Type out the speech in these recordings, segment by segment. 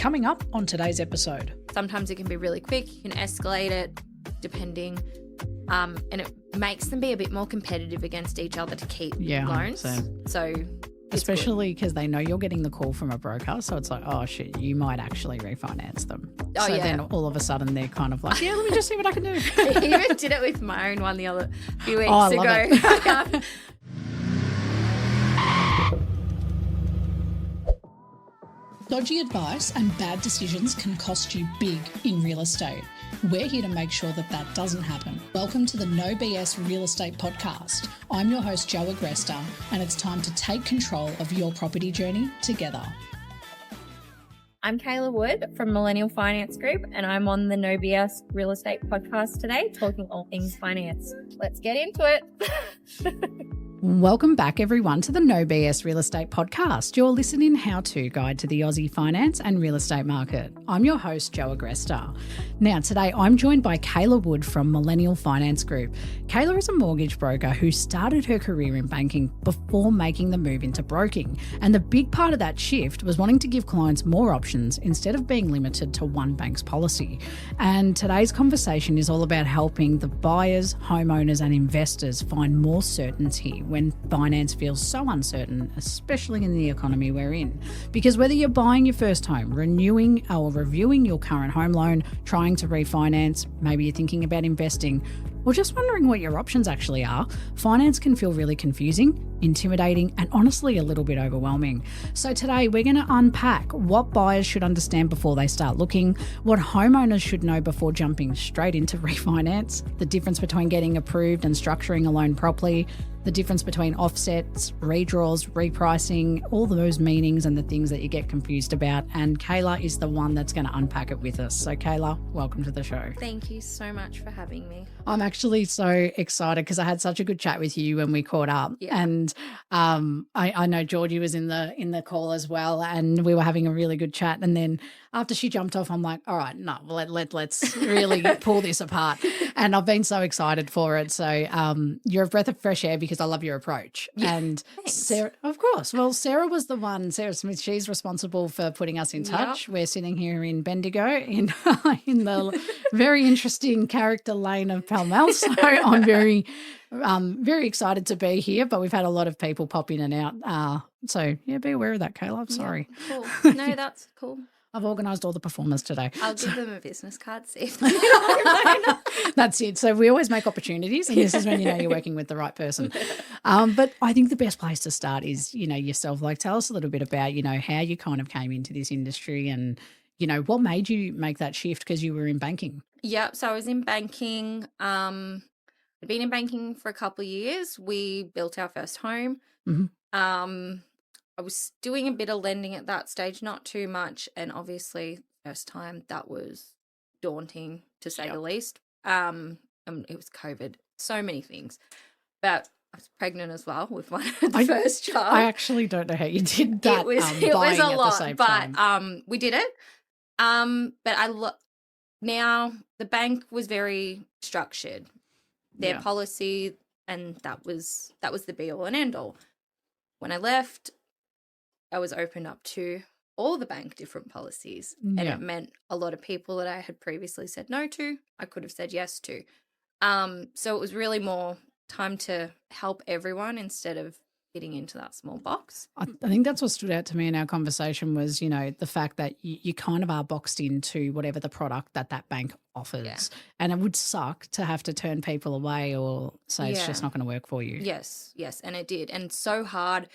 Coming up on today's episode. Sometimes it can be really quick. You can escalate it depending. And it makes them be a bit more competitive against each other to keep loans. 100%. So especially because they know you're getting the call from a broker. So it's like, oh, shit, you might actually refinance them. Oh, so yeah. then all of a sudden they're kind of like, yeah, let me just see what I can do. I even did it with my own one the few weeks I ago. love it. Dodgy advice and bad decisions can cost you big in real estate. We're here to make sure that doesn't happen. Welcome to the No BS Real Estate Podcast. I'm your host, Jo Agresta, and it's time to take control of your property journey together. I'm Kayla Wood from Millennial Finance Group, and I'm on the No BS Real Estate Podcast today, talking all things finance. Let's get into it. Welcome back, everyone, to the No BS Real Estate Podcast, your listening how-to guide to the Aussie finance and real estate market. I'm your host, Jo Agresta. Now, today I'm joined by Kayla Wood from Millennial Finance Group. Kayla is a mortgage broker who started her career in banking before making the move into broking. And the big part of that shift was wanting to give clients more options instead of being limited to one bank's policy. And today's conversation is all about helping the buyers, homeowners and investors find more certainty when finance feels so uncertain, especially in the economy we're in. Because whether you're buying your first home, renewing or reviewing your current home loan, trying to refinance, maybe you're thinking about investing, or just wondering what your options actually are, finance can feel really confusing, intimidating, and honestly a little bit overwhelming. So today we're going to unpack what buyers should understand before they start looking, what homeowners should know before jumping straight into refinance, the difference between getting approved and structuring a loan properly, the difference between offsets, redraws, repricing, all those meanings and the things that you get confused about. And Kayla is the one that's going to unpack it with us. So Kayla, welcome to the show. Thank you so much for having me. I'm actually so excited because I had such a good chat with you when we caught up. Yeah. And I know Georgie was in the call as well, and we were having a really good chat. And then after she jumped off, I'm like, all right, no, let's really pull this apart. And I've been so excited for it. So you're a breath of fresh air because I love your approach. Yeah, and thanks. Sarah, of course. Well, Sarah was the one, Sarah Smith, she's responsible for putting us in touch. Yep. We're sitting here in Bendigo in the very interesting character lane of Pall Mall. So I'm very excited to be here, but we've had a lot of people pop in and out. So yeah, be aware of that, Kayla. I'm sorry. Yeah, cool. No, that's cool. I've organised all the performers today. I'll give them a business card, see if they know. That's it. So we always make opportunities, and this is when you know you're working with the right person. But I think the best place to start is, yourself. Like, tell us a little bit about, how you kind of came into this industry and, what made you make that shift because you were in banking. Yeah, so I was in banking. I'd been in banking for a couple of years. We built our first home. Mm-hmm. I was doing a bit of lending at that stage, not too much. And obviously, first time, that was daunting, to say the least. It was COVID, so many things. But I was pregnant as well with the first child. I actually don't know how you did that. It was a lot, but we did it. But now the bank was very structured. Their policy, and that was the be all and end all. When I left, I was opened up to all the bank different policies, and it meant a lot of people that I had previously said no to, I could have said yes to. So it was really more time to help everyone instead of getting into that small box. I think that's what stood out to me in our conversation was, the fact that you kind of are boxed into whatever the product that bank offers. Yeah. And it would suck to have to turn people away or say it's just not going to work for you. Yes, and it did. And so hard.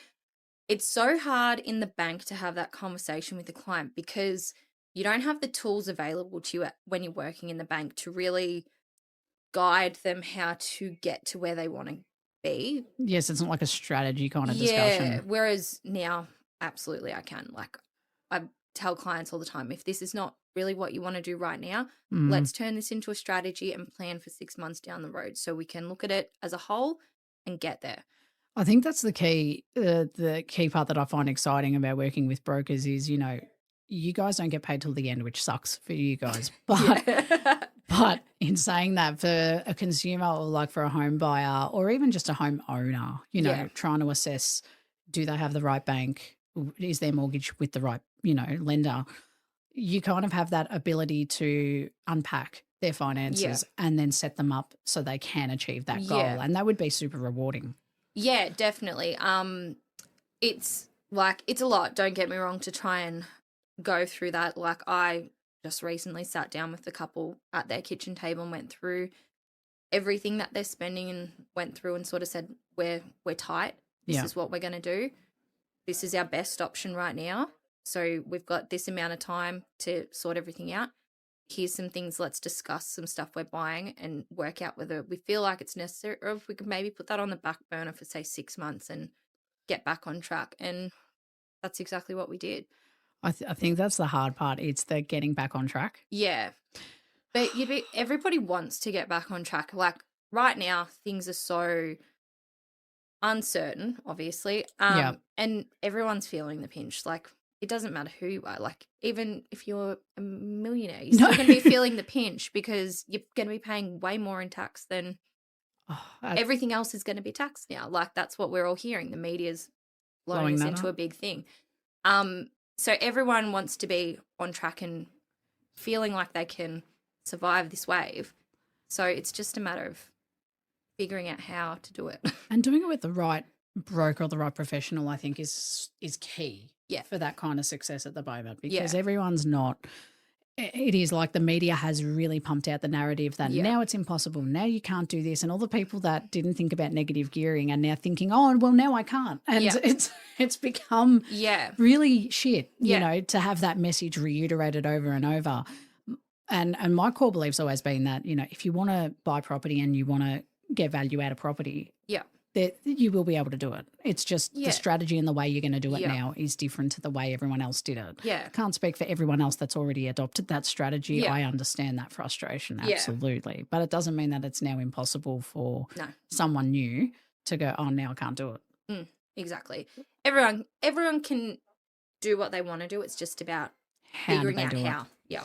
It's so hard in the bank to have that conversation with the client because you don't have the tools available to you when you're working in the bank to really guide them how to get to where they want to be. Yes, it's not like a strategy kind of discussion. Yeah, whereas now, absolutely I can. Like, I tell clients all the time, if this is not really what you want to do right now, let's turn this into a strategy and plan for 6 months down the road so we can look at it as a whole and get there. I think that's the key part that I find exciting about working with brokers is, you guys don't get paid till the end, which sucks for you guys. But but in saying that, for a consumer or like for a home buyer or even just a home owner, trying to assess, do they have the right bank? Is their mortgage with the right, lender? you kind of have that ability to unpack their finances and then set them up so they can achieve that goal. And that would be super rewarding. Yeah, definitely. It's a lot, don't get me wrong, to try and go through that. Like, I just recently sat down with a couple at their kitchen table and went through everything that they're spending and went through and sort of said, we're tight. This is what we're going to do. This is our best option right now. So we've got this amount of time to sort everything out. Here's some things, let's discuss some stuff we're buying and work out whether we feel like it's necessary, or if we could maybe put that on the back burner for, say, 6 months and get back on track. And that's exactly what we did. I think that's the hard part. It's the getting back on track. Yeah. But everybody wants to get back on track. Like, right now, things are so uncertain, obviously. And everyone's feeling the pinch. Like, it doesn't matter who you are. Like, even if you're a millionaire, you're still going to be feeling the pinch because you're going to be paying way more in tax than everything else is going to be taxed now. Like, that's what we're all hearing. The media's blowing us into a big thing. So everyone wants to be on track and feeling like they can survive this wave. So it's just a matter of figuring out how to do it. And doing it with the right broker or the right professional, I think, is key for that kind of success at the moment, because everyone's not. It is like the media has really pumped out the narrative that now it's impossible, now you can't do this, and all the people that didn't think about negative gearing are now thinking, oh, well, now I can't. And it's become really shit, you know, to have that message reiterated over and over. And my core belief's always been that, you know, if you want to buy property and you want to get value out of property, that you will be able to do it. It's just the strategy and the way you're going to do it now is different to the way everyone else did it. I can't speak for everyone else that's already adopted that strategy. I understand that frustration, absolutely. But it doesn't mean that it's now impossible for someone new to go, oh, now I can't do it. Exactly. Everyone can do what they want to do. It's just about figuring out how. Yeah.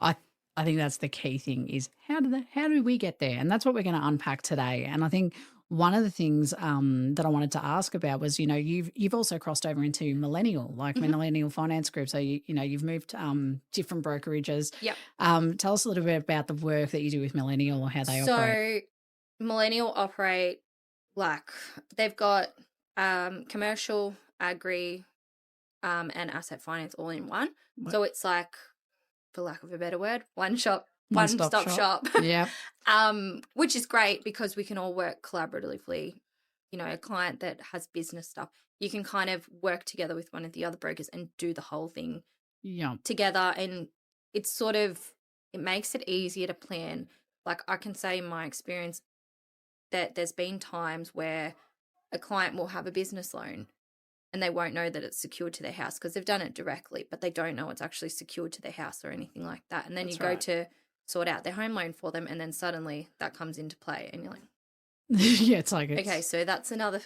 I think that's the key thing, is how do we get there? And that's what we're going to unpack today. And I think one of the things that I wanted to ask about was, you know, you've also crossed over into Millennial, like Millennial Finance Group. So, you know, you've moved different brokerages. Tell us a little bit about the work that you do with Millennial or how they operate. So Millennial operate, like, they've got commercial, agri, and asset finance all in one. So it's like, for lack of a better word, one-stop shop. Yeah. Which is great because we can all work collaboratively. You know, a client that has business stuff, you can kind of work together with one of the other brokers and do the whole thing together. And it's sort of, it makes it easier to plan. Like, I can say in my experience that there's been times where a client will have a business loan and they won't know that it's secured to their house because they've done it directly, but they don't know it's actually secured to their house or anything like that. And then you go to sort out their home loan for them, and then suddenly that comes into play and you're like, it's like okay, so that's another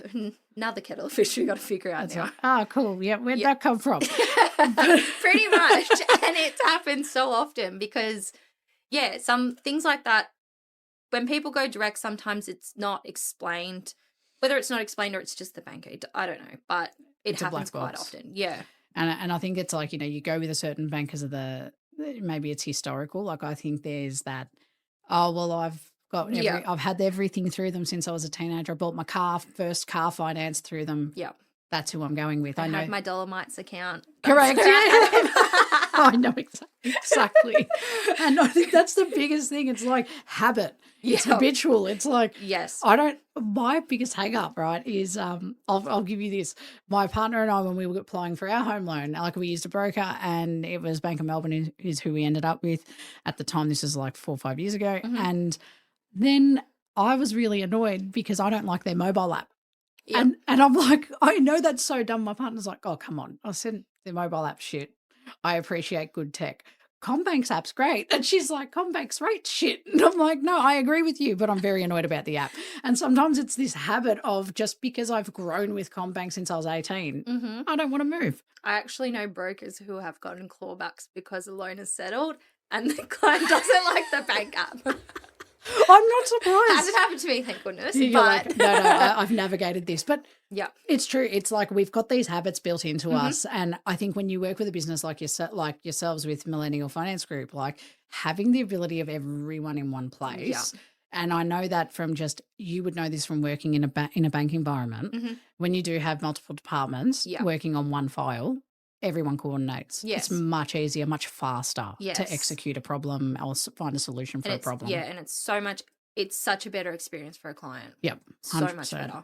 kettle of fish we got to figure out now. Right. Oh, cool. Yeah, where'd that come from? Pretty much. And it happens so often because, some things like that, when people go direct, sometimes it's not explained. Whether it's not explained or it's just the banker, I don't know, but it happens quite often. Yeah. And I think it's like, you know, you go with a certain bank because of maybe it's historical. Like, I think there's that, oh, well, I've had everything through them since I was a teenager. I bought my first car finance through them. Yeah. That's who I'm going with. I know my Dolomites account. Correct. I know exactly. And I think that's the biggest thing. It's like habit. It's habitual. It's like, my biggest hang up, right, is I'll give you this. My partner and I, when we were applying for our home loan, like, we used a broker, and it was Bank of Melbourne is who we ended up with at the time. This is like 4 or 5 years ago. And then I was really annoyed because I don't like their mobile app. Yep. And I'm like, I know that's so dumb. My partner's like, oh, come on. I said the mobile app shit. I appreciate good tech. Combank's app's great. And she's like, Combank's right shit. And I'm like, no, I agree with you, but I'm very annoyed about the app. And sometimes it's this habit of, just because I've grown with Combank since I was 18, I don't want to move. I actually know brokers who have gotten clawbacks because the loan is settled and the client doesn't like the bank app. I'm not surprised. Hasn't happened to me, thank goodness. You're but like, no, I've navigated this. But yeah, it's true. It's like we've got these habits built into us. And I think when you work with a business like yourselves with Millennial Finance Group, like having the ability of everyone in one place. And I know that from just, you would know this from working in a bank environment, when you do have multiple departments working on one file, everyone coordinates. Yes. It's much easier, much faster to execute a problem or find a solution for a problem. Yeah, and it's such a better experience for a client. Yep. 100%. So much better.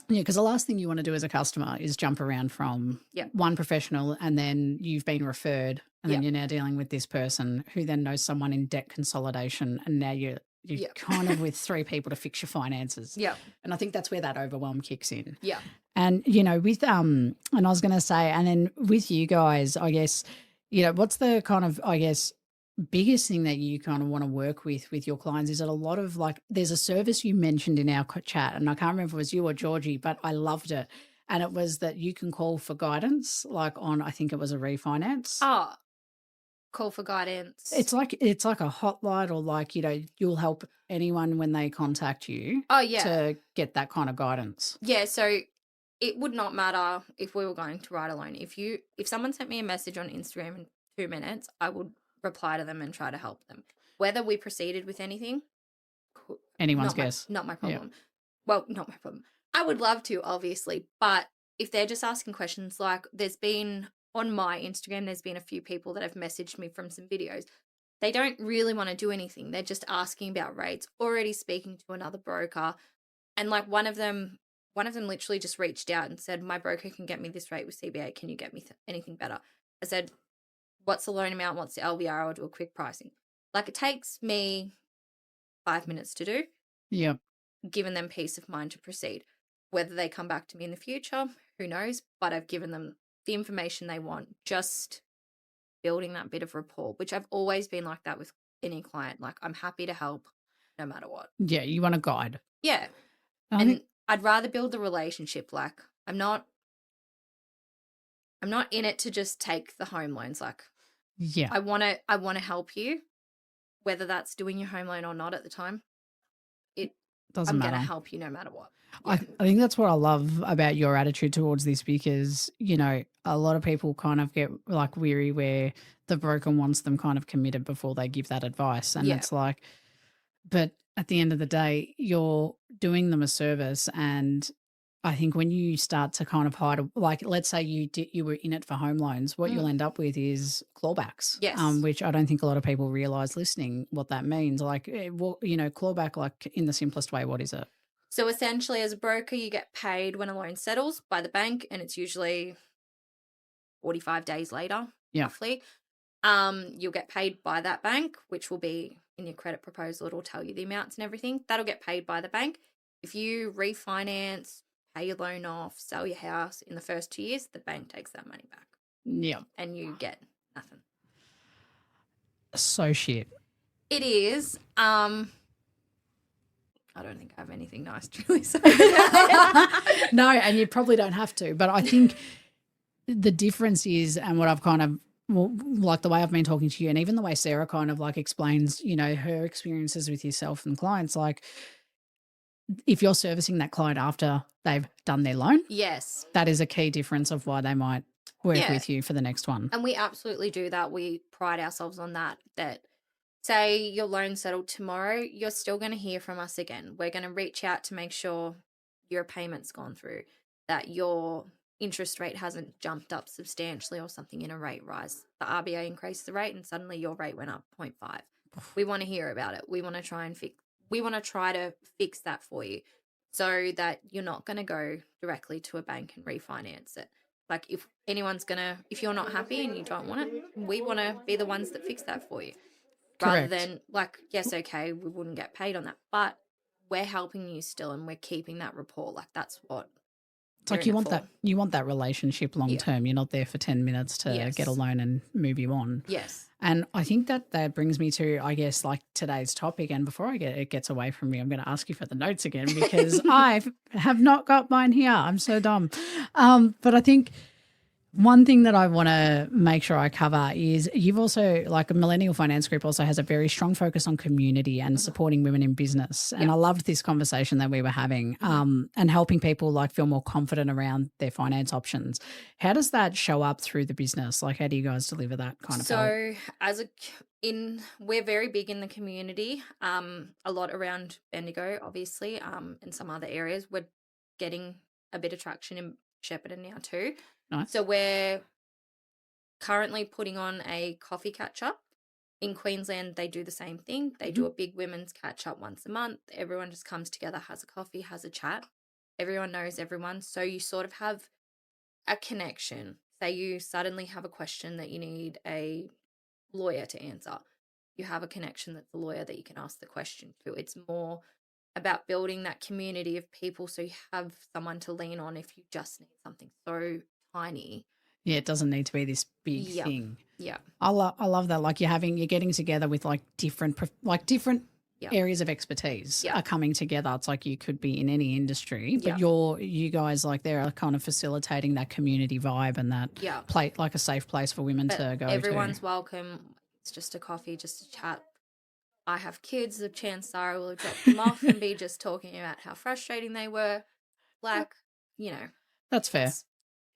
Yeah, because the last thing you want to do as a customer is jump around from one professional and then you've been referred and then you're now dealing with this person who then knows someone in debt consolidation and now you're kind of with three people to fix your finances. Yeah. And I think that's where that overwhelm kicks in. Yeah. And, with, and I was going to say, and then with you guys, I guess, what's the kind of, I guess, biggest thing that you kind of want to work with your clients? Is it a lot of like, there's a service you mentioned in our chat, and I can't remember if it was you or Georgie, but I loved it. And it was that you can call for guidance, like on, I think it was a refinance. Oh, call for guidance. It's like a hotline, or like, you'll help anyone when they contact you. Oh, yeah. To get that kind of guidance. Yeah. So it would not matter if we were going to write a loan. If someone sent me a message on Instagram in 2 minutes, I would reply to them and try to help them. Whether we proceeded with anything, anyone's guess. Not my problem. Yeah. Well, not my problem. I would love to, obviously, but if they're just asking questions, like there's been on my Instagram, there's been a few people that have messaged me from some videos. They don't really want to do anything. They're just asking about rates, already speaking to another broker. And like one of them literally just reached out and said, my broker can get me this rate with CBA. Can you get me anything better? I said, what's the loan amount? What's the LVR? I'll do a quick pricing. Like it takes me 5 minutes to do. Yeah. Giving them peace of mind to proceed. Whether they come back to me in the future, who knows? But I've given them the information they want, just building that bit of rapport, which I've always been like that with any client. Like I'm happy to help no matter what. Yeah, you want a guide. Yeah. And I'd rather build the relationship. Like I'm not in it to just take the home loans. Like I want to help you, whether that's doing your home loan or not at the time. I'm going to help you no matter what. Yeah. I think that's what I love about your attitude towards this, because, a lot of people kind of get like weary where the broker wants them kind of committed before they give that advice. And it's like, but at the end of the day, you're doing them a service. And I think when you start to kind of hide, like let's say you were in it for home loans, what you'll end up with is clawbacks. Yes. Which I don't think a lot of people realise listening what that means. Like, clawback, like in the simplest way, what is it? So essentially as a broker, you get paid when a loan settles by the bank, and it's usually 45 days later, roughly. You'll get paid by that bank, which will be in your credit proposal. It'll tell you the amounts and everything. That'll get paid by the bank. If you refinance, pay your loan off, sell your house in the first 2 years, the bank takes that money back. Yeah. And you get nothing. So shit. It is. I don't think I have anything nice to really say. No, and you probably don't have to. But I think the difference is, and what I've kind of, like the way I've been talking to you, and even the way Sarah kind of like explains, her experiences with yourself and clients, like if you're servicing that client after they've done their loan, yes, that is a key difference of why they might work with you for the next one. And we absolutely do that. We pride ourselves on that say your loan settled tomorrow, you're still going to hear from us again. We're going to reach out to make sure your payment's gone through, that your interest rate hasn't jumped up substantially or something in a rate rise. The RBA increased the rate and suddenly your rate went up 0.5. We want to hear about it. We want to try to fix that for you so that you're not going to go directly to a bank and refinance it. Like if you're not happy and you don't want it, we want to be the ones that fix that for you. Rather than like, yes, okay, we wouldn't get paid on that, but we're helping you still and we're keeping that rapport. Like that's what it's like. You want that relationship long term. You're not there for 10 minutes to get a loan and move you on. Yes. And I think that brings me to, I guess, like today's topic. And before it gets away from me, I'm going to ask you for the notes again because I have not got mine here. I'm so dumb. But I think One thing that I want to make sure I cover is you've also, like, a Millennial Finance Group also has a very strong focus on community and supporting women in business. And I loved this conversation that we were having and helping people like feel more confident around their finance options. How does that show up through the business? Like, how do you guys deliver that kind of help? We're very big in the community, a lot around Bendigo, obviously, and some other areas. We're getting a bit of traction in Shepparton now too. Nice. So we're currently putting on a coffee catch-up. In Queensland, they do the same thing. They do a big women's catch-up once a month. Everyone just comes together, has a coffee, has a chat. Everyone knows everyone. So you sort of have a connection. Say you suddenly have a question that you need a lawyer to answer. You have a connection that's a lawyer that you can ask the question to. It's more about building that community of people so you have someone to lean on if you just need something so tiny. Yeah, it doesn't need to be this big thing. Yeah. I love that. Like, you're getting together with like different areas of expertise are coming together. It's like you could be in any industry, but you guys, like, they're kind of facilitating that community vibe and that like a safe place for women to go to. Everyone's welcome. It's just a coffee, just a chat. I have kids. The chance are I will drop them off and be just talking about how frustrating they were. Like, you know. That's fair.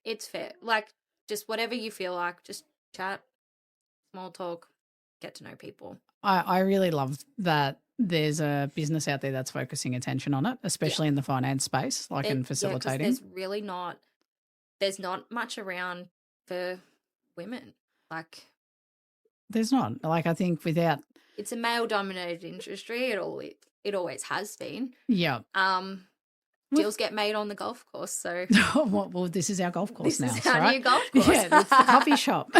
It's fair. Like, just whatever you feel like, just chat, small talk, get to know people. I really love that there's a business out there that's focusing attention on it, especially in the finance space, like in facilitating. There's not much around for women. Like, there's not. Like, I think without... It's a male-dominated industry. It always has been. Yeah. Deals get made on the golf course, so... Well, this is our golf course now. This is our new golf course. Yeah, it's the coffee shop.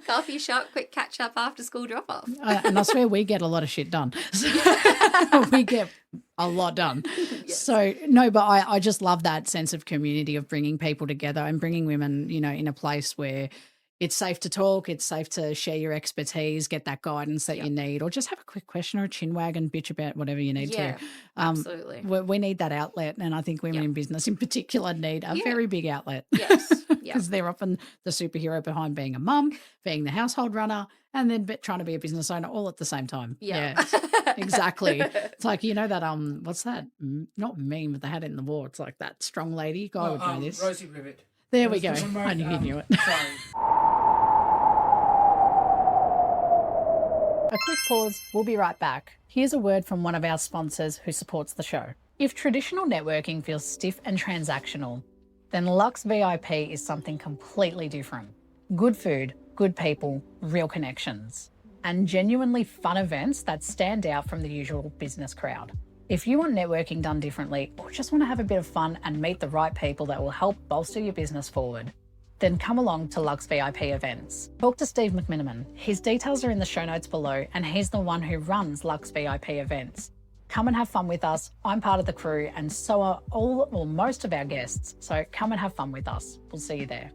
Coffee shop, quick catch-up after school drop-off. And I swear we get a lot of shit done. We get a lot done. Yes. So, no, but I just love that sense of community, of bringing people together and bringing women, in a place where it's safe to talk, it's safe to share your expertise, get that guidance that you need, or just have a quick question or a chin wag and bitch about whatever you need to. Absolutely. We need that outlet, and I think women in business in particular need a very big outlet. Yes. Because they're often the superhero behind being a mum, being the household runner, and then trying to be a business owner all at the same time. Yeah, exactly. It's like, that, what's that? Not meme, but they had it in the war. It's like that strong lady. Guy would know this. Rosie Rivet. There we go. I knew you knew it. Sorry. A quick pause. We'll be right back. Here's a word from one of our sponsors who supports the show. If traditional networking feels stiff and transactional, then Lux VIP is something completely different. Good food, good people, real connections, and genuinely fun events that stand out from the usual business crowd. If you want networking done differently, or just want to have a bit of fun and meet the right people that will help bolster your business forward, then come along to Lux VIP events. Talk to Steve McMiniman. His details are in the show notes below, and he's the one who runs Lux VIP events. Come and have fun with us. I'm part of the crew, and so are all or most of our guests. So come and have fun with us. We'll see you there.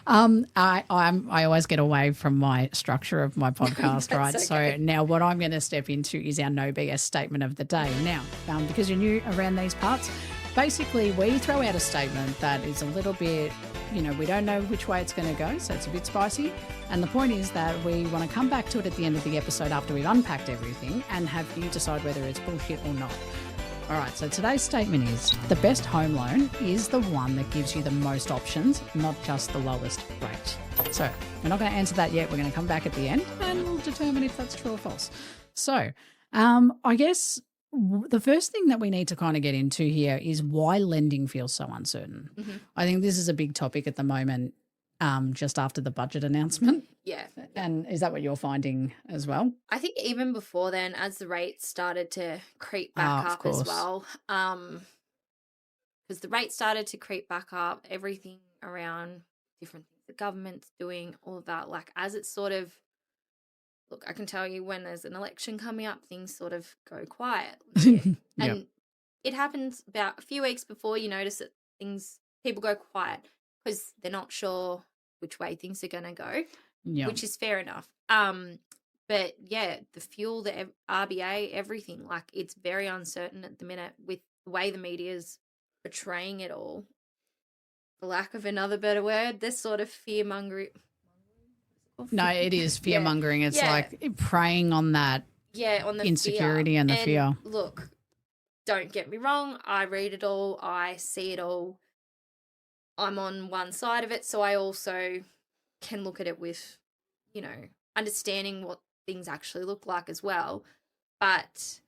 I always get away from my structure of my podcast, right? Okay. So now what I'm going to step into is our no BS statement of the day. Now, because you're new around these parts, basically we throw out a statement that is a little bit, we don't know which way it's going to go, so it's a bit spicy. And the point is that we want to come back to it at the end of the episode after we've unpacked everything and have you decide whether it's bullshit or not. All right, so today's statement is the best home loan is the one that gives you the most options, not just the lowest rate. So we're not going to answer that yet. We're going to come back at the end and we'll determine if that's true or false. So I guess the first thing that we need to kind of get into here is why lending feels so uncertain. Mm-hmm. I think this is a big topic at the moment, just after the budget announcement. Yeah. And is that what you're finding as well? I think even before then, as the rates started to creep back up as well, because the rates started to creep back up, everything around different things the government's doing, all of that, like as it's sort of, look, I can tell you when there's an election coming up, things sort of go quiet. And it happens about a few weeks before you notice that people go quiet because they're not sure which way things are going to go, which is fair enough. But yeah, the fuel, the RBA, everything, like it's very uncertain at the minute with the way the media's portraying it all. for lack of another better word, this sort of fear-mongering. No, it is fear-mongering. It's like preying on that on the insecurity fear. and the fear. Look, don't get me wrong. I read it all. I see it all. I'm on one side of it, so I also can look at it with, understanding what things actually look like as well. But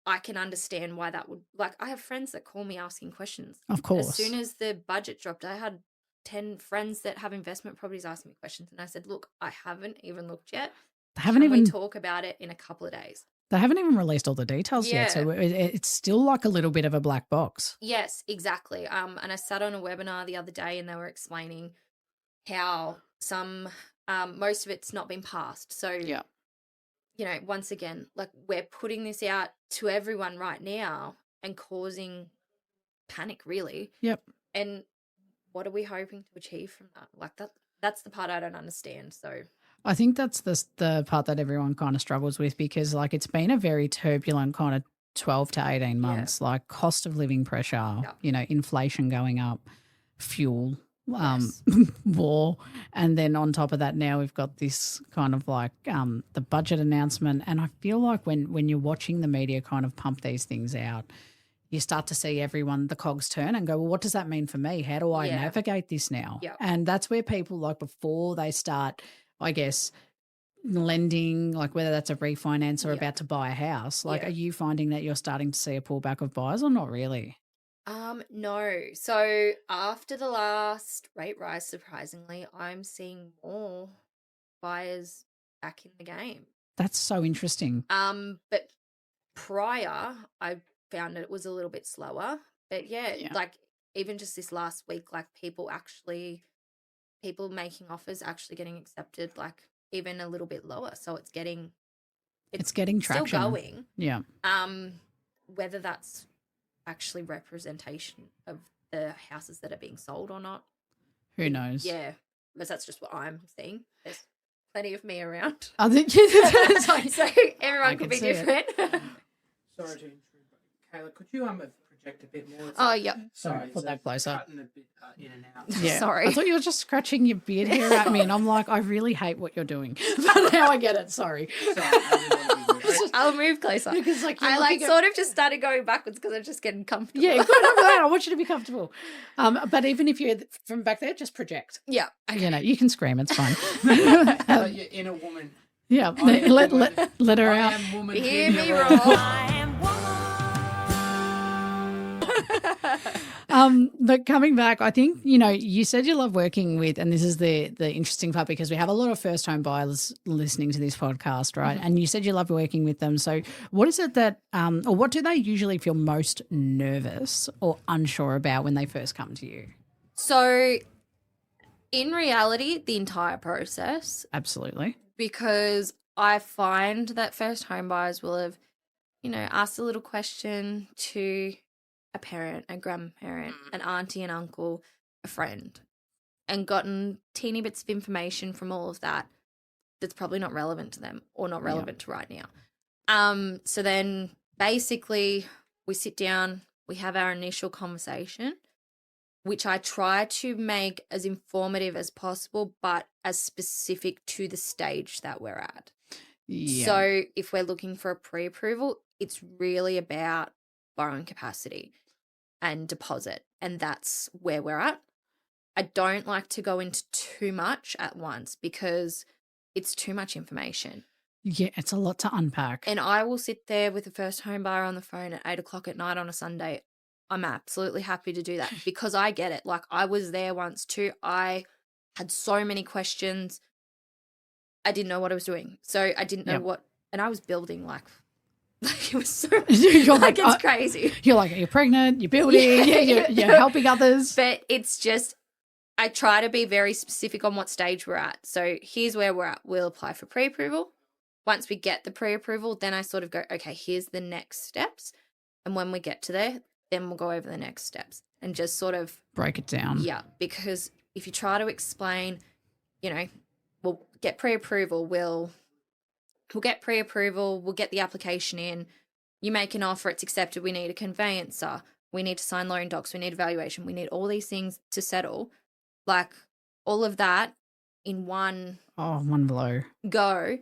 I can understand why that would, like, I have friends that call me asking questions. Of course. As soon as the budget dropped, I had 10 friends that have investment properties asking me questions. And I said, look, I haven't even looked yet. Can we talk about it in a couple of days? They haven't even released all the details yet. So it's still like a little bit of a black box. Yes, exactly. And I sat on a webinar the other day and they were explaining how most of it's not been passed. So, once again, like, we're putting this out to everyone right now and causing panic, really. Yep. And what are we hoping to achieve from that? Like, that's the part I don't understand. So I think that's the part that everyone kind of struggles with, because like it's been a very turbulent kind of 12 to 18 months, like cost of living pressure, inflation going up, fuel, war. And then on top of that, now we've got this kind of like the budget announcement. And I feel like when you're watching the media kind of pump these things out, you start to see everyone, the cogs turn and go, well, what does that mean for me? How do I navigate this now? Yep. And that's where people, like, before they start, I guess, lending, like whether that's a refinance or about to buy a house, like are you finding that you're starting to see a pullback of buyers or not really? No. So after the last rate rise, surprisingly, I'm seeing more buyers back in the game. That's so interesting. But prior, I found it was a little bit slower. But like even just this last week, like people making offers actually getting accepted, like even a little bit lower. So it's getting traction. Still going. Yeah. Whether that's actually representation of the houses that are being sold or not, who knows? Yeah, because that's just what I'm seeing. There's plenty of me around. I think so everyone could be different. Sorry to intrude, but Kayla, could you project a bit more? Oh, yeah. Sorry, put that closer. Cutting a bit in and out. Yeah. Sorry. I thought you were just scratching your beard hair at me, and I'm like, I really hate what you're doing. But now I get it. Sorry. I'll move closer. Because I sort of just started going backwards because I'm just getting comfortable. Yeah, good. I'm glad. I want you to be comfortable. But even if you're from back there, just project. Yeah. Okay. You can scream. It's fine. You're inner woman. Yeah. Let her out. I am woman. Hear me roar. I am But coming back, I think, you said you love working with, and this is the interesting part, because we have a lot of first home buyers listening to this podcast, right? Mm-hmm. And you said you love working with them. So what is it that, or what do they usually feel most nervous or unsure about when they first come to you? So in reality, the entire process. Absolutely. Because I find that first home buyers will have, asked a little question to a parent, a grandparent, an auntie, an uncle, a friend, and gotten teeny bits of information from all of that that's probably not relevant to them or not relevant to right now. So then basically we sit down, we have our initial conversation, which I try to make as informative as possible, but as specific to the stage that we're at. Yeah. So if we're looking for a pre-approval, it's really about borrowing capacity and deposit, and that's where we're at. I don't like to go into too much at once because it's too much information. Yeah, it's a lot to unpack. And I will sit there with a first home buyer on the phone at 8:00 at night on a Sunday. I'm absolutely happy to do that because I get it. Like, I was there once too. I had so many questions. I didn't know what I was doing. So I didn't know what, and I was building like it was so, you're like it's crazy. You're like, you're pregnant, you're building, you're helping others. But it's just, I try to be very specific on what stage we're at. So here's where we're at. We'll apply for pre-approval. Once we get the pre-approval, then I sort of go, okay, here's the next steps. And when we get to there, then we'll go over the next steps and just sort of break it down. Yeah, because if you try to explain, we'll get pre-approval, we'll get pre-approval, we'll get the application in, you make an offer, it's accepted, we need a conveyancer. we need to sign loan docs, we need evaluation, we need all these things to settle. Like all of that in one blow go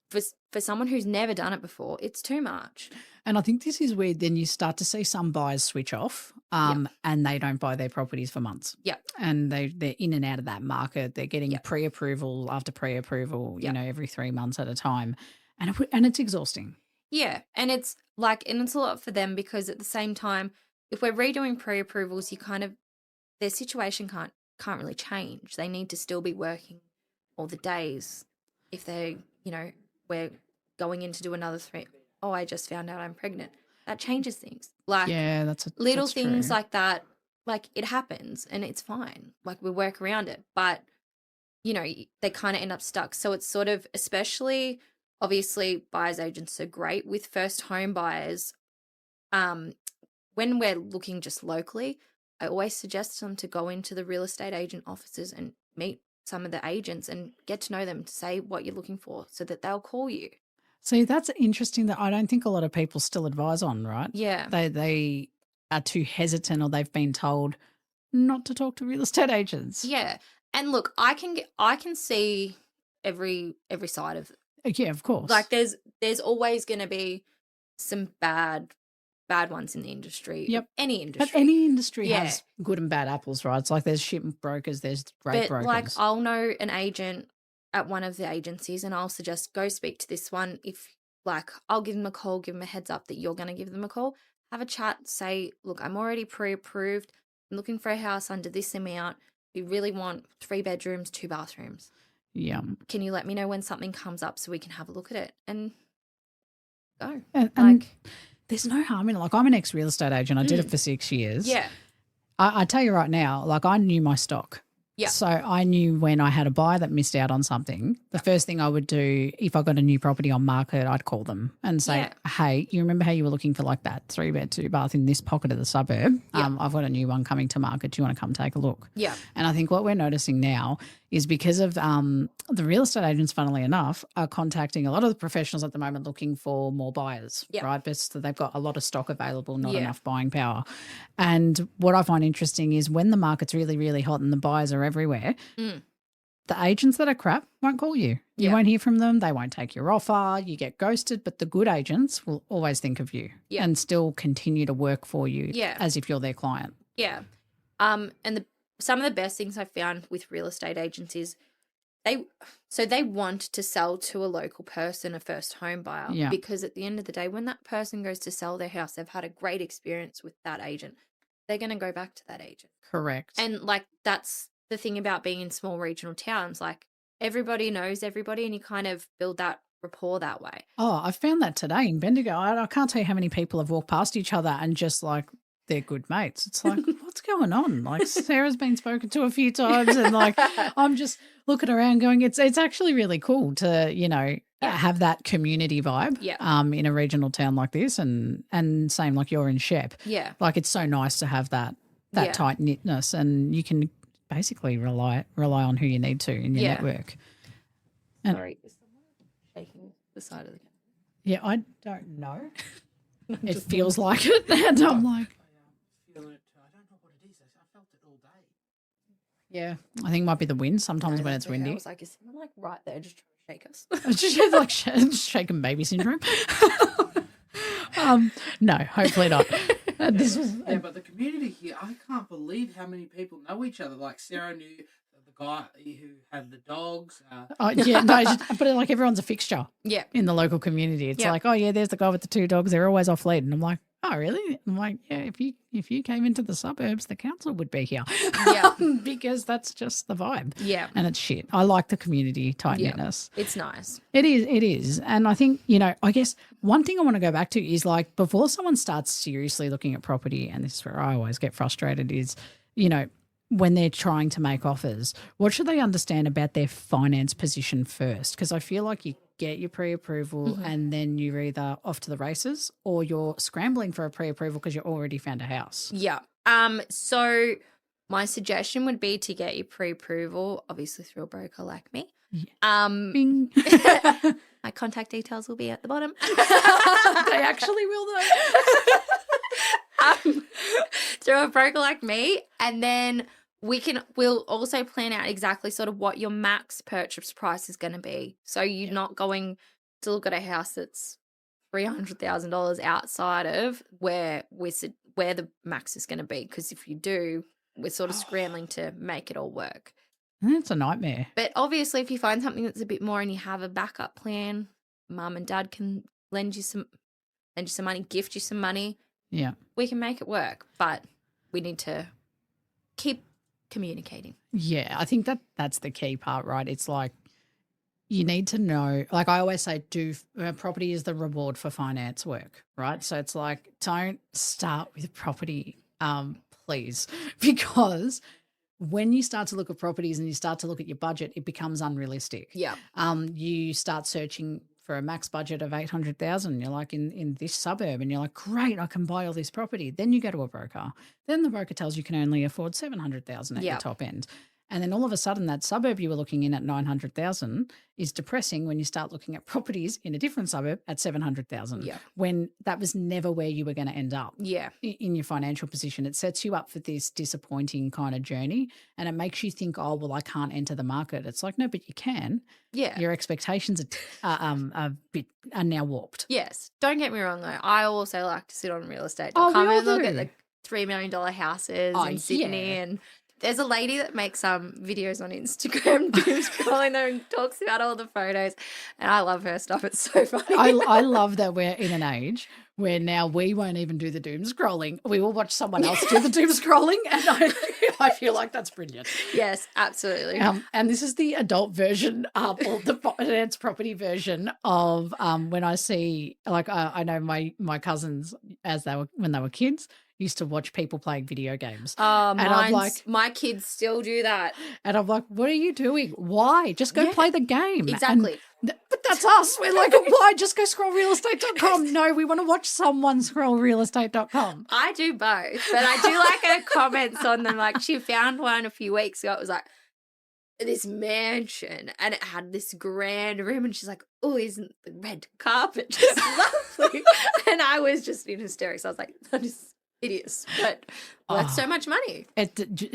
for someone who's never done it before, it's too much. And I think this is where then you start to see some buyers switch off and they don't buy their properties for months. Yep. And they're in and out of that market. They're getting pre-approval after pre-approval, every 3 months at a time. And it's exhausting. Yeah. And it's a lot for them because at the same time, if we're redoing pre-approvals, their situation can't really change. They need to still be working all the days. If they, we're going in to do another 3. Oh, I just found out I'm pregnant. That changes things. That's things true. like that. Like it happens and it's fine. Like we work around it, but they kind of end up stuck. So it's sort of, especially obviously buyers agents are great with first home buyers. When we're looking just locally, I always suggest them to go into the real estate agent offices and meet some of the agents and get to know them, to say what you're looking for so that they'll call you. See, that's interesting that I don't think a lot of people still advise on, right? Yeah. They are too hesitant or they've been told not to talk to real estate agents. Yeah. And look, I can see every side of it. Yeah, of course. Like there's always going to be some bad ones in the industry. Yep. Any industry. But any industry has good and bad apples, right? It's like there's shit brokers, there's great brokers. Like I'll know an agent at one of the agencies and I'll suggest go speak to this one. If I'll give them a call, give them a heads up that you're going to give them a call, have a chat, say, look, I'm already pre-approved. I'm looking for a house under this amount. We really want 3 bedrooms, 2 bathrooms. Yeah. Can you let me know when something comes up so we can have a look at it and go? And there's no harm in it. Like I'm an ex-real estate agent. I did it for 6 years. Yeah. I tell you right now, I knew my stock. Yeah. So I knew when I had a buyer that missed out on something, the first thing I would do if I got a new property on market, I'd call them and say, hey, you remember how you were looking for that 3-bed, 2-bath in this pocket of the suburb? Yeah. I've got a new one coming to market. Do you want to come take a look? Yeah. And I think what we're noticing now is because of the real estate agents, funnily enough, are contacting a lot of the professionals at the moment looking for more buyers, right? But so they've got a lot of stock available, not enough buying power. And what I find interesting is when the market's really, really hot and the buyers are everywhere, the agents that are crap won't call you. You won't hear from them. They won't take your offer. You get ghosted. But the good agents will always think of you and still continue to work for you as if you're their client. Yeah. And some of the best things I found with real estate agents is they want to sell to a local person, a first home buyer, because at the end of the day, when that person goes to sell their house, they've had a great experience with that agent. They're going to go back to that agent. Correct. And that's the thing about being in small regional towns. Everybody knows everybody and you kind of build that rapport that way. Oh, I found that today in Bendigo. I can't tell you how many people have walked past each other and just they're good mates. It's what's going on? Sarah's been spoken to a few times and I'm just looking around going, it's actually really cool to, have that community vibe in a regional town like this and same like you're in Shep. Yeah. It's so nice to have that tight-knitness and you can basically rely on who you need to in your network. And sorry, is someone shaking the side of the camera? Yeah, I don't know. It feels like it and I'm like, feeling it. I don't know what it is. I felt it all day. Yeah, I think it might be the wind sometimes when it's windy. I was like, is someone right there just trying to shake us? It's just shaken baby syndrome. No, hopefully not. This was but the community here, I can't believe how many people know each other. Like Sarah knew the guy who had the dogs. But everyone's a fixture. Yeah, in the local community, it's there's the guy with the 2 dogs. They're always off lead, and I'm like, oh really? I'm like, yeah. If you came into the suburbs, the council would be here. Yeah, because that's just the vibe. Yeah, and it's shit. I like the community tight-knitness. It's nice. It is, and I think I guess one thing I want to go back to is before someone starts seriously looking at property, and this is where I always get frustrated is, when they're trying to make offers, what should they understand about their finance position first? Because I feel like you get your pre-approval and then you're either off to the races or you're scrambling for a pre-approval because you already found a house. Yeah. So my suggestion would be to get your pre-approval, obviously through a broker like me. Yeah. Bing. My contact details will be at the bottom. They actually will though. through a broker like me, and then we'll also plan out exactly sort of what your max purchase price is going to be. So you're not going to look at a house that's $300,000 outside of where the max is going to be, because if you do, we're sort of scrambling to make it all work. It's a nightmare. But obviously, if you find something that's a bit more and you have a backup plan, mum and dad can lend you some money, gift you some money. Yeah, we can make it work, but we need to keep communicating. Yeah, I think that's the key part, right? It's like you need to know, like I always say, property is the reward for finance work, right? So it's like, don't start with property, please, because when you start to look at properties and you start to look at your budget, it becomes unrealistic. Yeah. You start searching for a max budget of 800,000. You're like in this suburb, and you're like, great, I can buy all this property. Then you go to a broker. Then the broker tells you can only afford 700,000 at your top end. And then all of a sudden that suburb you were looking in at 900,000 is depressing when you start looking at properties in a different suburb at 700,000. When that was never where you were going to end up. In your financial position. It sets you up for this disappointing kind of journey, and it makes you think, oh, well, I can't enter the market. It's like, no, but you can. Your expectations are now warped. Yes. Don't get me wrong though. I also like to sit on realestate.com and look at the $3 million houses in Sydney, and there's a lady that makes videos on Instagram, doom scrolling there, and talks about all the photos, and I love her stuff. It's so funny. I love that we're in an age where now we won't even do the doom scrolling. We will watch someone else do the doom scrolling, and I feel like that's brilliant. Yes, absolutely. And this is the adult version or the finance property version of when I see, like I know my cousins when they were kids, used to watch people playing video games. And I'm like, my kids still do that. And I'm like, what are you doing? Why? Just go play the game. Exactly. But that's us. We're like, why? Just go scroll realestate.com. No, we want to watch someone scroll realestate.com. I do both, but I do like her comments on them. Like, she found one a few weeks ago. It was like this mansion, and it had this grand room, and she's like, oh, isn't the red carpet just lovely? And I was just in hysterics. I was like, that is hideous, but that's so much money.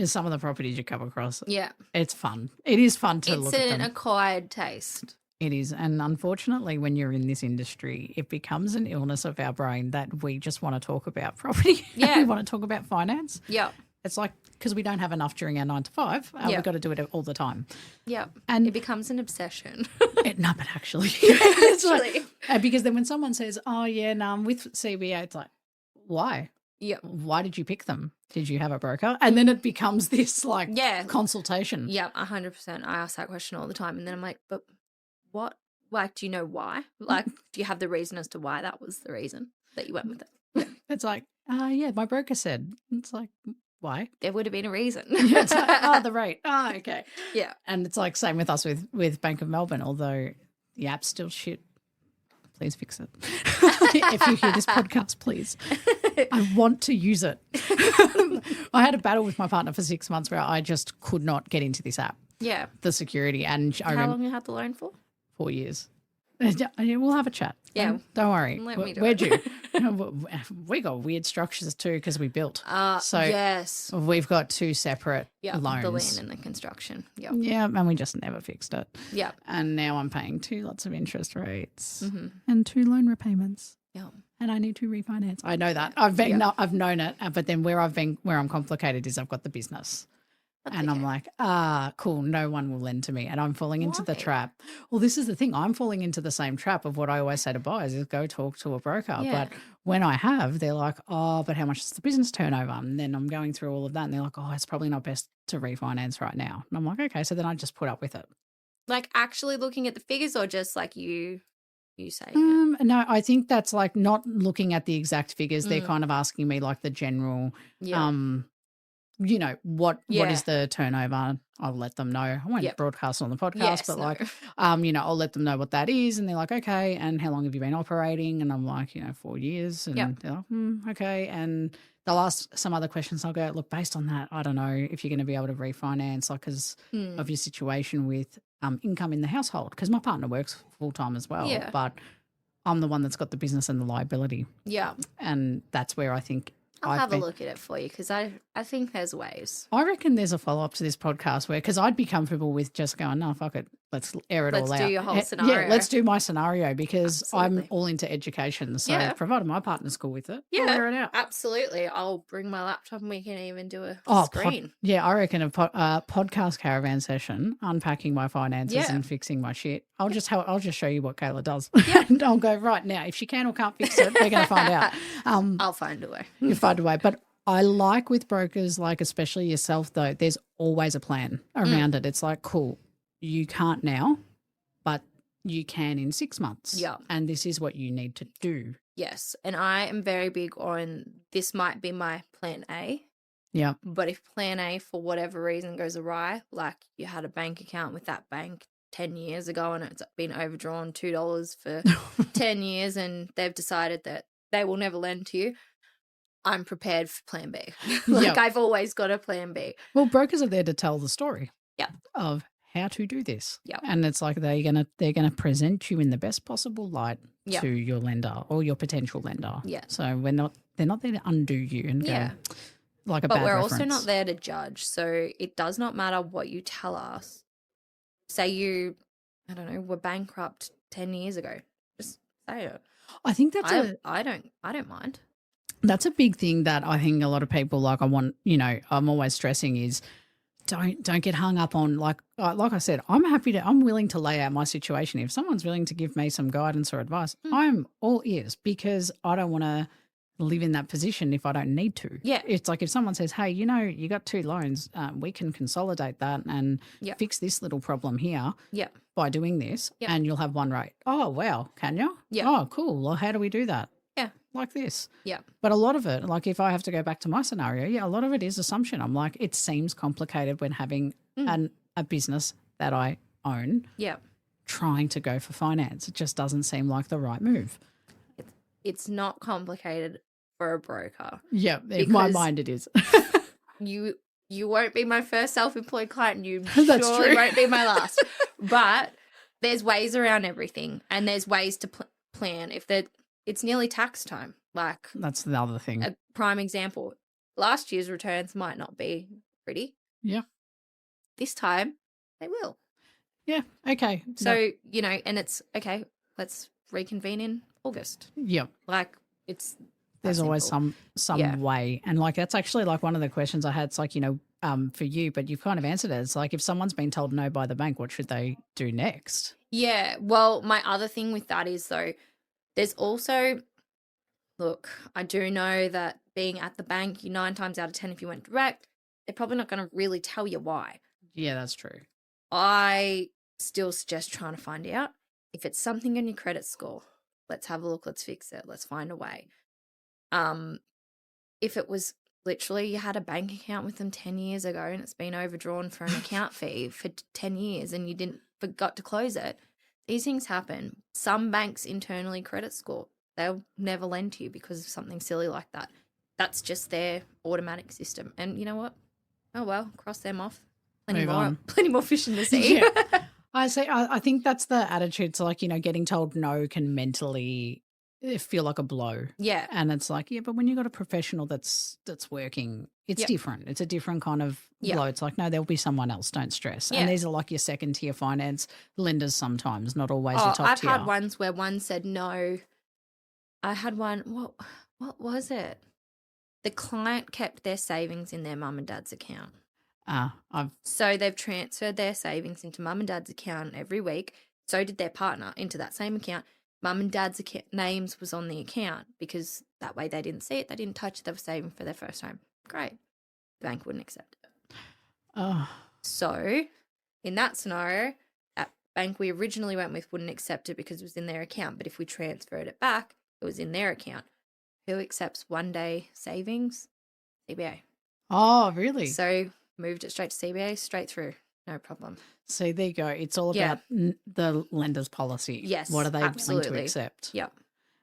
Some of the properties you come across. Yeah. It's fun. It is fun to look at them. It's an acquired taste. It is. And unfortunately, when you're in this industry, it becomes an illness of our brain that we just want to talk about property. Yeah. We want to talk about finance. Yeah. It's like, because we don't have enough during our 9 to 5, we've got to do it all the time. Yeah. And it becomes an obsession. No, but actually. Because then when someone says, oh, yeah, no, I'm with CBA, it's like, why? Yeah. Why did you pick them? Did you have a broker? And then it becomes this consultation. Yeah, 100%. I ask that question all the time. And then I'm like, but what? Like, do you know why? Like, do you have the reason as to why that was the reason that you went with it? It's like, yeah, my broker said. It's like, why? There would have been a reason. It's like, the rate. Oh, okay. Yeah. And it's like same with us with Bank of Melbourne, although the app's still shit. Please fix it. If you hear this podcast, please. I want to use it. I had a battle with my partner for 6 months where I just could not get into this app. Yeah. The security. And How long you had the loan for? 4 years. We'll have a chat. Yeah. Don't worry. We're due. We got weird structures too because we built. So yes. We've got 2 separate loans. The land and the construction. Yep. Yeah, and we just never fixed it. Yeah. And now I'm paying 2 lots of interest rates and 2 loan repayments. Yeah. And I need to refinance. I know that. I've known it, but then where I'm complicated is I've got the business. And I'm like, cool, no one will lend to me. And I'm falling into the trap. Well, this is the thing. I'm falling into the same trap of what I always say to buyers is go talk to a broker. Yeah. But when I have, they're like, oh, but how much is the business turnover? And then I'm going through all of that and they're like, oh, it's probably not best to refinance right now. And I'm like, okay, so then I just put up with it. Like actually looking at the figures or just like you say? No, I think that's like not looking at the exact figures. They're kind of asking me like the general what is the turnover? I'll let them know. I won't broadcast on the podcast, but I'll let them know what that is. And they're like, okay. And how long have you been operating? And I'm like, 4 years. And they're like, okay. And they'll ask some other questions. I'll go, look, based on that, I don't know if you're going to be able to refinance, like, because of your situation with income in the household. Because my partner works full time as well. Yeah. But I'm the one that's got the business and the liability. Yeah. And that's where I think I'll have a look at it for you because I think there's ways. I reckon there's a follow-up to this podcast where, because I'd be comfortable with just going, no, fuck it, let's air it all out. Let's do your whole scenario. Yeah, let's do my scenario because Absolutely. I'm all into education. So provided my partner's cool with it, I'll air it out. Absolutely. I'll bring my laptop and we can even do a screen. I reckon a podcast caravan session, unpacking my finances and fixing my shit. I'll just show you what Kayla does. Yeah. And I'll go, right now, if she can or can't fix it, we're going to find out. I'll find a way. You find a way. But I like with brokers, like especially yourself though, there's always a plan around it. It's like, cool, you can't now, but you can in 6 months. Yeah. And this is what you need to do. Yes. And I am very big on this might be my plan A. Yeah. But if plan A for whatever reason goes awry, like you had a bank account with that bank 10 years ago and it's been overdrawn $2 for 10 years and they've decided that they will never lend to you, I'm prepared for plan B. I've always got a plan B. Well, brokers are there to tell the story of how to do this. Yeah. And it's like they're gonna present you in the best possible light to your lender or your potential lender. Yeah. So they're not there to undo you and go like a bad reference. But we're also not there to judge. So it does not matter what you tell us. Say you, I don't know, were bankrupt 10 years ago. Just say it. I think that's I don't mind. That's a big thing that I think a lot of people I'm always stressing is don't get hung up on like I said, I'm willing to lay out my situation. If someone's willing to give me some guidance or advice, I'm all ears because I don't want to live in that position if I don't need to. Yeah. It's like if someone says, hey, you got 2 loans, we can consolidate that and fix this little problem here by doing this and you'll have one rate. Oh, wow. Can you? Yeah. Oh, cool. Well, how do we do that? Yeah. Like this. Yeah. But a lot of it, like if I have to go back to my scenario, a lot of it is assumption. I'm like, it seems complicated when having a business that I own trying to go for finance. It just doesn't seem like the right move. It's not complicated for a broker. Yeah, in my mind it is. You won't be my first self-employed client. You That's surely true. won't be my last. But there's ways around everything and there's ways to plan. It's nearly tax time. Like that's the other thing. A prime example. Last year's returns might not be pretty. Yeah. This time they will. Yeah. Okay. So, and it's okay, let's reconvene in August. Yeah. Like there's always some way. And like that's actually like one of the questions I had. It's like, for you, but you've kind of answered it. It's like if someone's been told no by the bank, what should they do next? Yeah. Well, my other thing with that is though, there's also, look, I do know that being at the bank, 9 times out of 10, if you went direct, they're probably not going to really tell you why. Yeah, that's true. I still suggest trying to find out if it's something on your credit score. Let's have a look. Let's fix it. Let's find a way. If it was literally you had a bank account with them 10 years ago and it's been overdrawn for an account fee for 10 years and you forgot to close it, these things happen. Some banks internally credit score. They'll never lend to you because of something silly like that. That's just their automatic system. And you know what? Oh, well, cross them off. Plenty more fish in the sea. Yeah. I think that's the attitude. So like, getting told no can mentally feel like a blow. Yeah. And it's like, but when you've got a professional that's working, it's different. It's a different kind of blow. It's like, no, there'll be someone else. Don't stress. Yeah. And these are like your second tier finance lenders sometimes, not always your top tier. I've had ones where one said no. I had one, what was it? The client kept their savings in their mum and dad's account. So they've transferred their savings into mum and dad's account every week. So did their partner into that same account. Mum and dad's names was on the account because that way they didn't see it. They didn't touch it. They were saving for their first home. Great. The bank wouldn't accept it. Oh. So in that scenario, that bank we originally went with wouldn't accept it because it was in their account. But if we transferred it back, it was in their account. Who accepts 1 day savings? CBA. Oh, really? So moved it straight to CBA, straight through. No problem. See, there you go. It's all about the lender's policy. Yes, what are they willing to accept? Yep.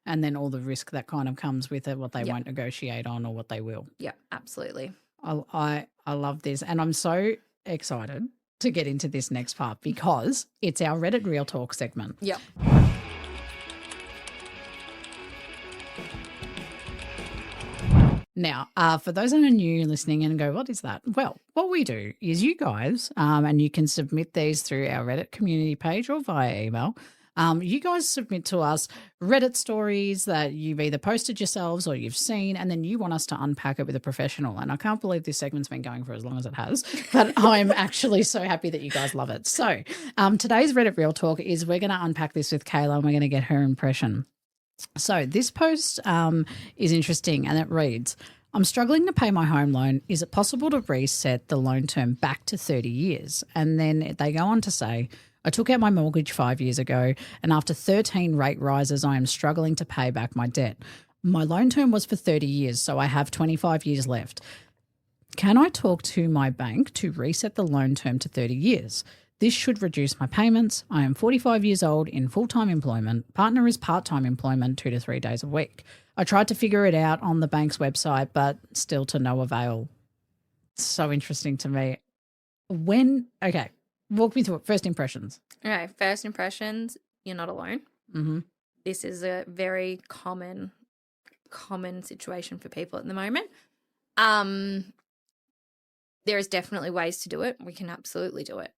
And then all the risk that kind of comes with it, what they won't negotiate on or what they will. Yeah, absolutely. I love this. And I'm so excited to get into this next part because it's our Reddit Real Talk segment. Yep. Now, for those that are new listening and go, what is that? Well, what we do is you guys, and you can submit these through our Reddit community page or via email. You guys submit to us Reddit stories that you've either posted yourselves or you've seen, and then you want us to unpack it with a professional. And I can't believe this segment's been going for as long as it has, but I'm actually so happy that you guys love it. So today's Reddit Real Talk is we're going to unpack this with Kayla and we're going to get her impression. So this post is interesting and it reads, I'm struggling to pay my home loan. Is it possible to reset the loan term back to 30 years? And then they go on to say, I took out my mortgage 5 years ago and after 13 rate rises, I am struggling to pay back my debt. My loan term was for 30 years, so I have 25 years left. Can I talk to my bank to reset the loan term to 30 years? This should reduce my payments. I am 45 years old in full-time employment. Partner is part-time employment 2 to 3 days a week. I tried to figure it out on the bank's website, but still to no avail. It's so interesting to me. Okay, walk me through it. First impressions. Okay, first impressions, you're not alone. Mm-hmm. This is a very common situation for people at the moment. There is definitely ways to do it. We can absolutely do it.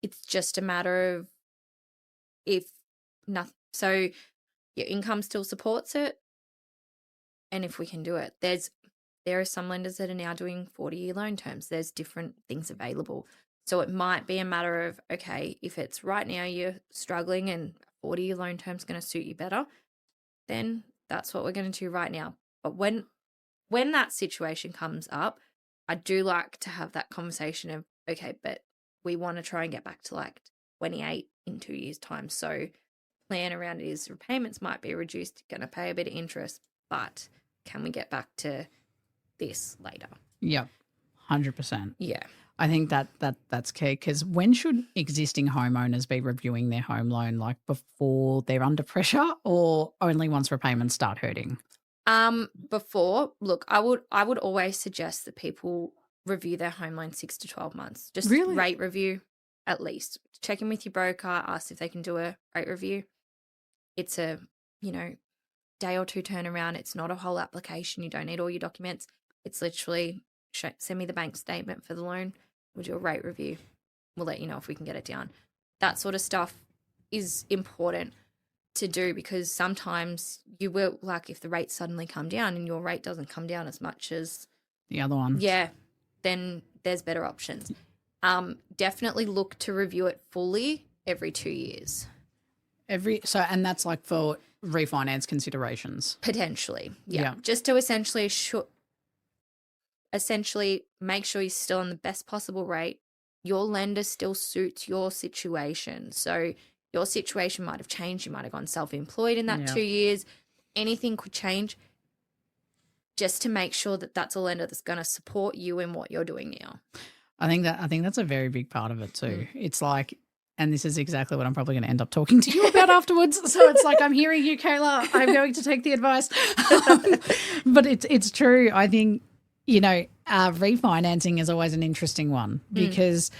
It's just a matter of if nothing. So your income still supports it, and if we can do it, there are some lenders that are now doing 40-year loan terms. There's different things available. So it might be a matter of, okay, if it's right now you're struggling and 40-year loan term is going to suit you better, then that's what we're going to do right now. But when that situation comes up, I do like to have that conversation of, okay, but we want to try and get back to like 28 in 2 years' time. So plan around it is repayments might be reduced, you're going to pay a bit of interest, but can we get back to this later? Yep, 100%. Yeah. I think that's key, because when should existing homeowners be reviewing their home loan, like before they're under pressure or only once repayments start hurting? Before, look, I would always suggest that people review their home loan 6 to 12 months. Just Really? Rate review at least. Check in with your broker, ask if they can do a rate review. It's a, day or two turnaround. It's not a whole application. You don't need all your documents. It's literally send me the bank statement for the loan. We'll do a rate review. We'll let you know if we can get it down. That sort of stuff is important to do, because sometimes you will, like if the rates suddenly come down and your rate doesn't come down as much as the other one. Yeah, then there's better options. Definitely look to review it fully every 2 years. And that's like for refinance considerations? Potentially, yeah. Just to essentially make sure you're still on the best possible rate. Your lender still suits your situation. So your situation might have changed. You might have gone self-employed in that 2 years. Anything could change, just to make sure that that's a lender that's going to support you in what you're doing now. I think that's a very big part of it too. It's like, and this is exactly what I'm probably going to end up talking to you about afterwards. So it's like, I'm hearing you, Kayla. I'm going to take the advice. But it's true. I think, refinancing is always an interesting one, because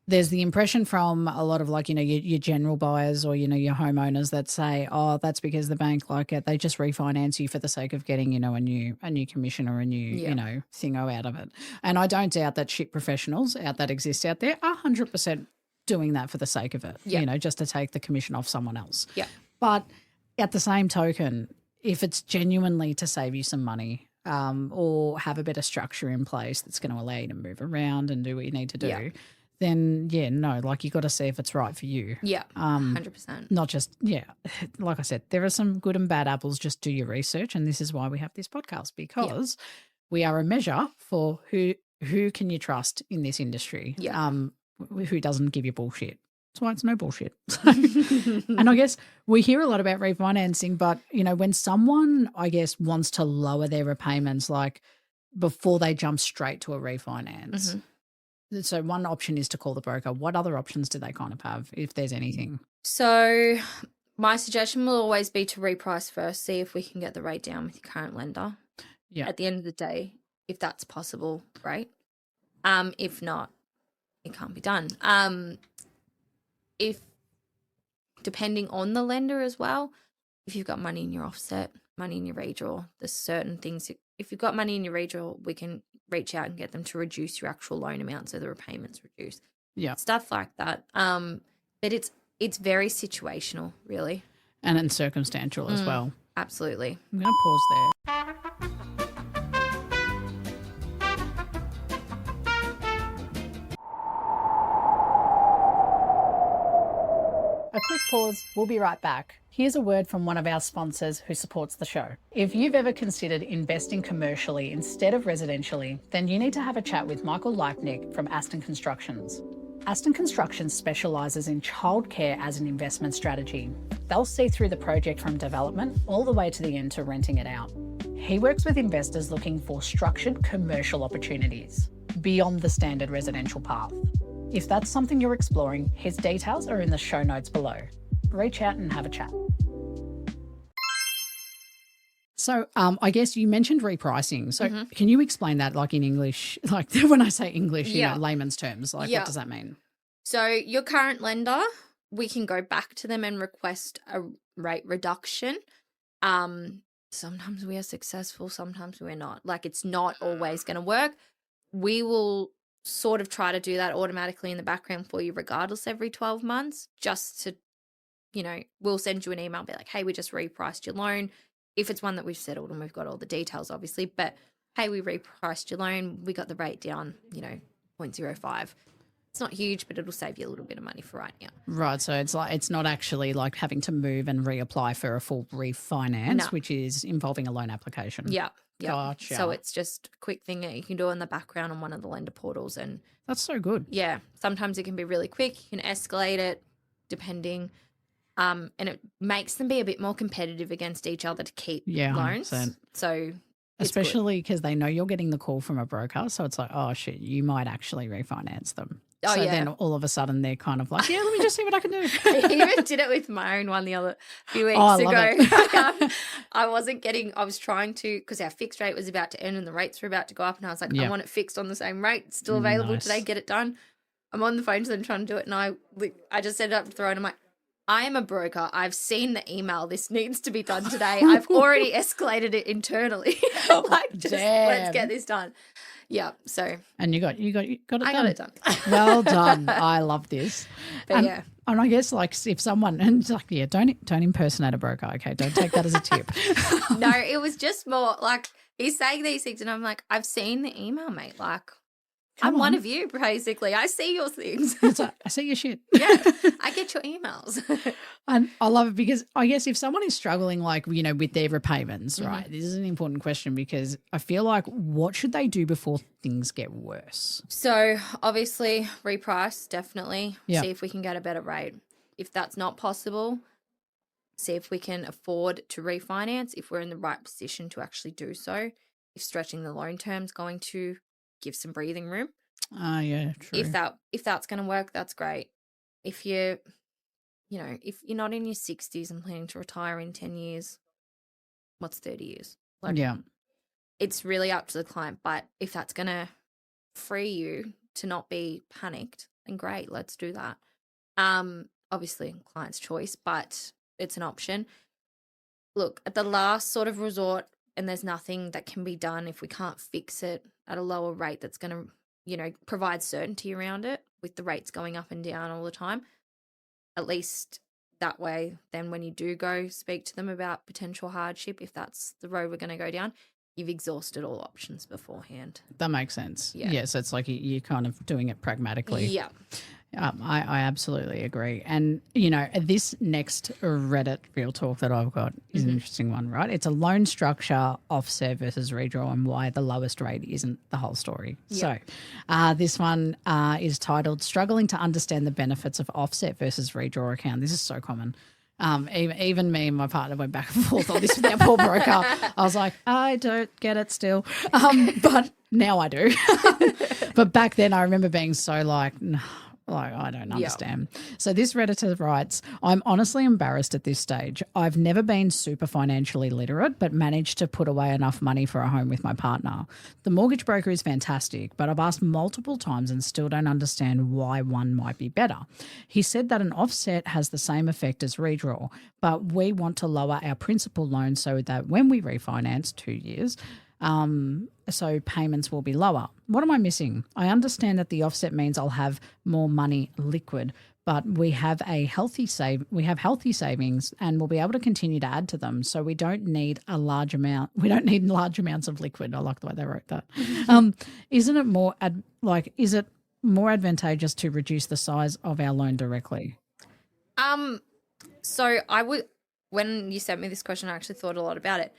there's the impression from a lot of your general buyers or, your homeowners that say, oh, that's because the bank they just refinance you for the sake of getting, a new commission or a new, thingo out of it. And I don't doubt that shit professionals that exist out there are 100% doing that for the sake of it, just to take the commission off someone else. Yeah. But at the same token, if it's genuinely to save you some money, or have a better structure in place that's going to allow you to move around and do what you need to do, then you got to see if it's right for you. Yeah, 100%. Not just, like I said, there are some good and bad apples. Just do your research, and this is why we have this podcast, because we are a measure for who can you trust in this industry. Yeah. Who doesn't give you bullshit. That's why it's no bullshit. And I guess we hear a lot about refinancing, but, when someone, I guess, wants to lower their repayments, before they jump straight to a refinance. So one option is to call the broker. What other options do they kind of have, if there's anything? So my suggestion will always be to reprice first, see if we can get the rate down with your current lender. Yeah. At the end of the day, if that's possible, great. If not, it can't be done. If depending on the lender as well, if you've got money in your offset, money in your redraw, there's certain things. If you've got money in your redraw, we can reach out and get them to reduce your actual loan amount so the repayments reduce. Yeah. Stuff like that. But it's very situational, really. And circumstantial as well. Absolutely. I'm going to pause there. A quick pause. We'll be right back. Here's a word from one of our sponsors who supports the show. If you've ever considered investing commercially instead of residentially, then you need to have a chat with Michael Leipnick from Aston Constructions. Aston Constructions specialises in childcare as an investment strategy. They'll see through the project from development all the way to the end to renting it out. He works with investors looking for structured commercial opportunities beyond the standard residential path. If that's something you're exploring, his details are in the show notes below. Reach out and have a chat. So I guess you mentioned repricing. So can you explain that like in English, like when I say English, you know, layman's terms, like what does that mean? So your current lender, we can go back to them and request a rate reduction. Sometimes we are successful, sometimes we're not. Like it's not always going to work. We will sort of try to do that automatically in the background for you regardless every 12 months just to, you know, we'll send you an email, be like, hey, we just repriced your loan. If it's one that we've settled and we've got all the details, obviously, but hey, we repriced your loan. We got the rate down, you know, 0.05. It's not huge, but it'll save you a little bit of money for right now. Right. So it's like, it's not actually like having to move and reapply for a full refinance, which is involving a loan application. Yeah. Yeah. Gotcha. So it's just a quick thing that you can do in the background on one of the lender portals. And that's so good. Yeah. Sometimes it can be really quick. You can escalate it depending. And it makes them be a bit more competitive against each other to keep loans. 100%. So especially because they know you're getting the call from a broker. So it's like, oh, shit, you might actually refinance them. Oh, so then all of a sudden they're kind of like, yeah, let me just see what I can do. I even did it with my own one the few weeks ago. I was trying to, because our fixed rate was about to end and the rates were about to go up. And I was like, I want it fixed on the same rate. It's still available today. Get it done. I'm on the phone to them trying to do it. And I just set it up to throw it. I'm like, I am a broker. I've seen the email. This needs to be done today. I've already escalated it internally. Let's get this done. Yeah. So. And you got it done. I got it done. Well done. I love this. But and I guess like if someone and it's like don't impersonate a broker. Okay, don't take that as a tip. No, it was just more like he's saying these things, and I'm like, I've seen the email, mate. Like. I'm one of you, basically. I see your things. It's like, I see your shit. Yeah, I get your emails. And I love it because I guess if someone is struggling, like, you know, with their repayments, right, this is an important question because I feel like what should they do before things get worse? So obviously reprice, definitely. See if we can get a better rate. If that's not possible, see if we can afford to refinance, if we're in the right position to actually do so, if stretching the loan term's going to give some breathing room. Yeah, true. If that's going to work, that's great. If you're not in your 60s and planning to retire in 10 years, what's 30 years? Like, it's really up to the client. But if that's going to free you to not be panicked, then great, let's do that. Obviously, client's choice, but it's an option. Look, at the last sort of resort, and there's nothing that can be done if we can't fix it at a lower rate that's going to, you know, provide certainty around it with the rates going up and down all the time. At least that way, then when you do go speak to them about potential hardship, if that's the road we're going to go down, you've exhausted all options beforehand. That makes sense. Yeah. So it's like you're kind of doing it pragmatically. Yeah. I absolutely agree. And, you know, this next Reddit real talk that I've got is an interesting one, right? It's a loan structure, offset versus redraw, and why the lowest rate isn't the whole story. Yeah. So this one is titled Struggling to Understand the Benefits of Offset versus Redraw Account. This is so common. Even me and my partner went back and forth on this with our poor broker. I was like, I don't get it still. But now I do. But back then I remember being so like, Like, I don't understand. So this Redditor writes, I'm honestly embarrassed at this stage. I've never been super financially literate, but managed to put away enough money for a home with my partner. The mortgage broker is fantastic, but I've asked multiple times and still don't understand why one might be better. He said that an offset has the same effect as redraw, but we want to lower our principal loan so that when we refinance 2 years, so payments will be lower. What am I missing? I understand that the offset means I'll have more money liquid, but we have healthy savings and we'll be able to continue to add to them. So we don't need a large amount. We don't need large amounts of liquid. I like the way they wrote that. Isn't it more is it more advantageous to reduce the size of our loan directly? So when you sent me this question, I actually thought a lot about it.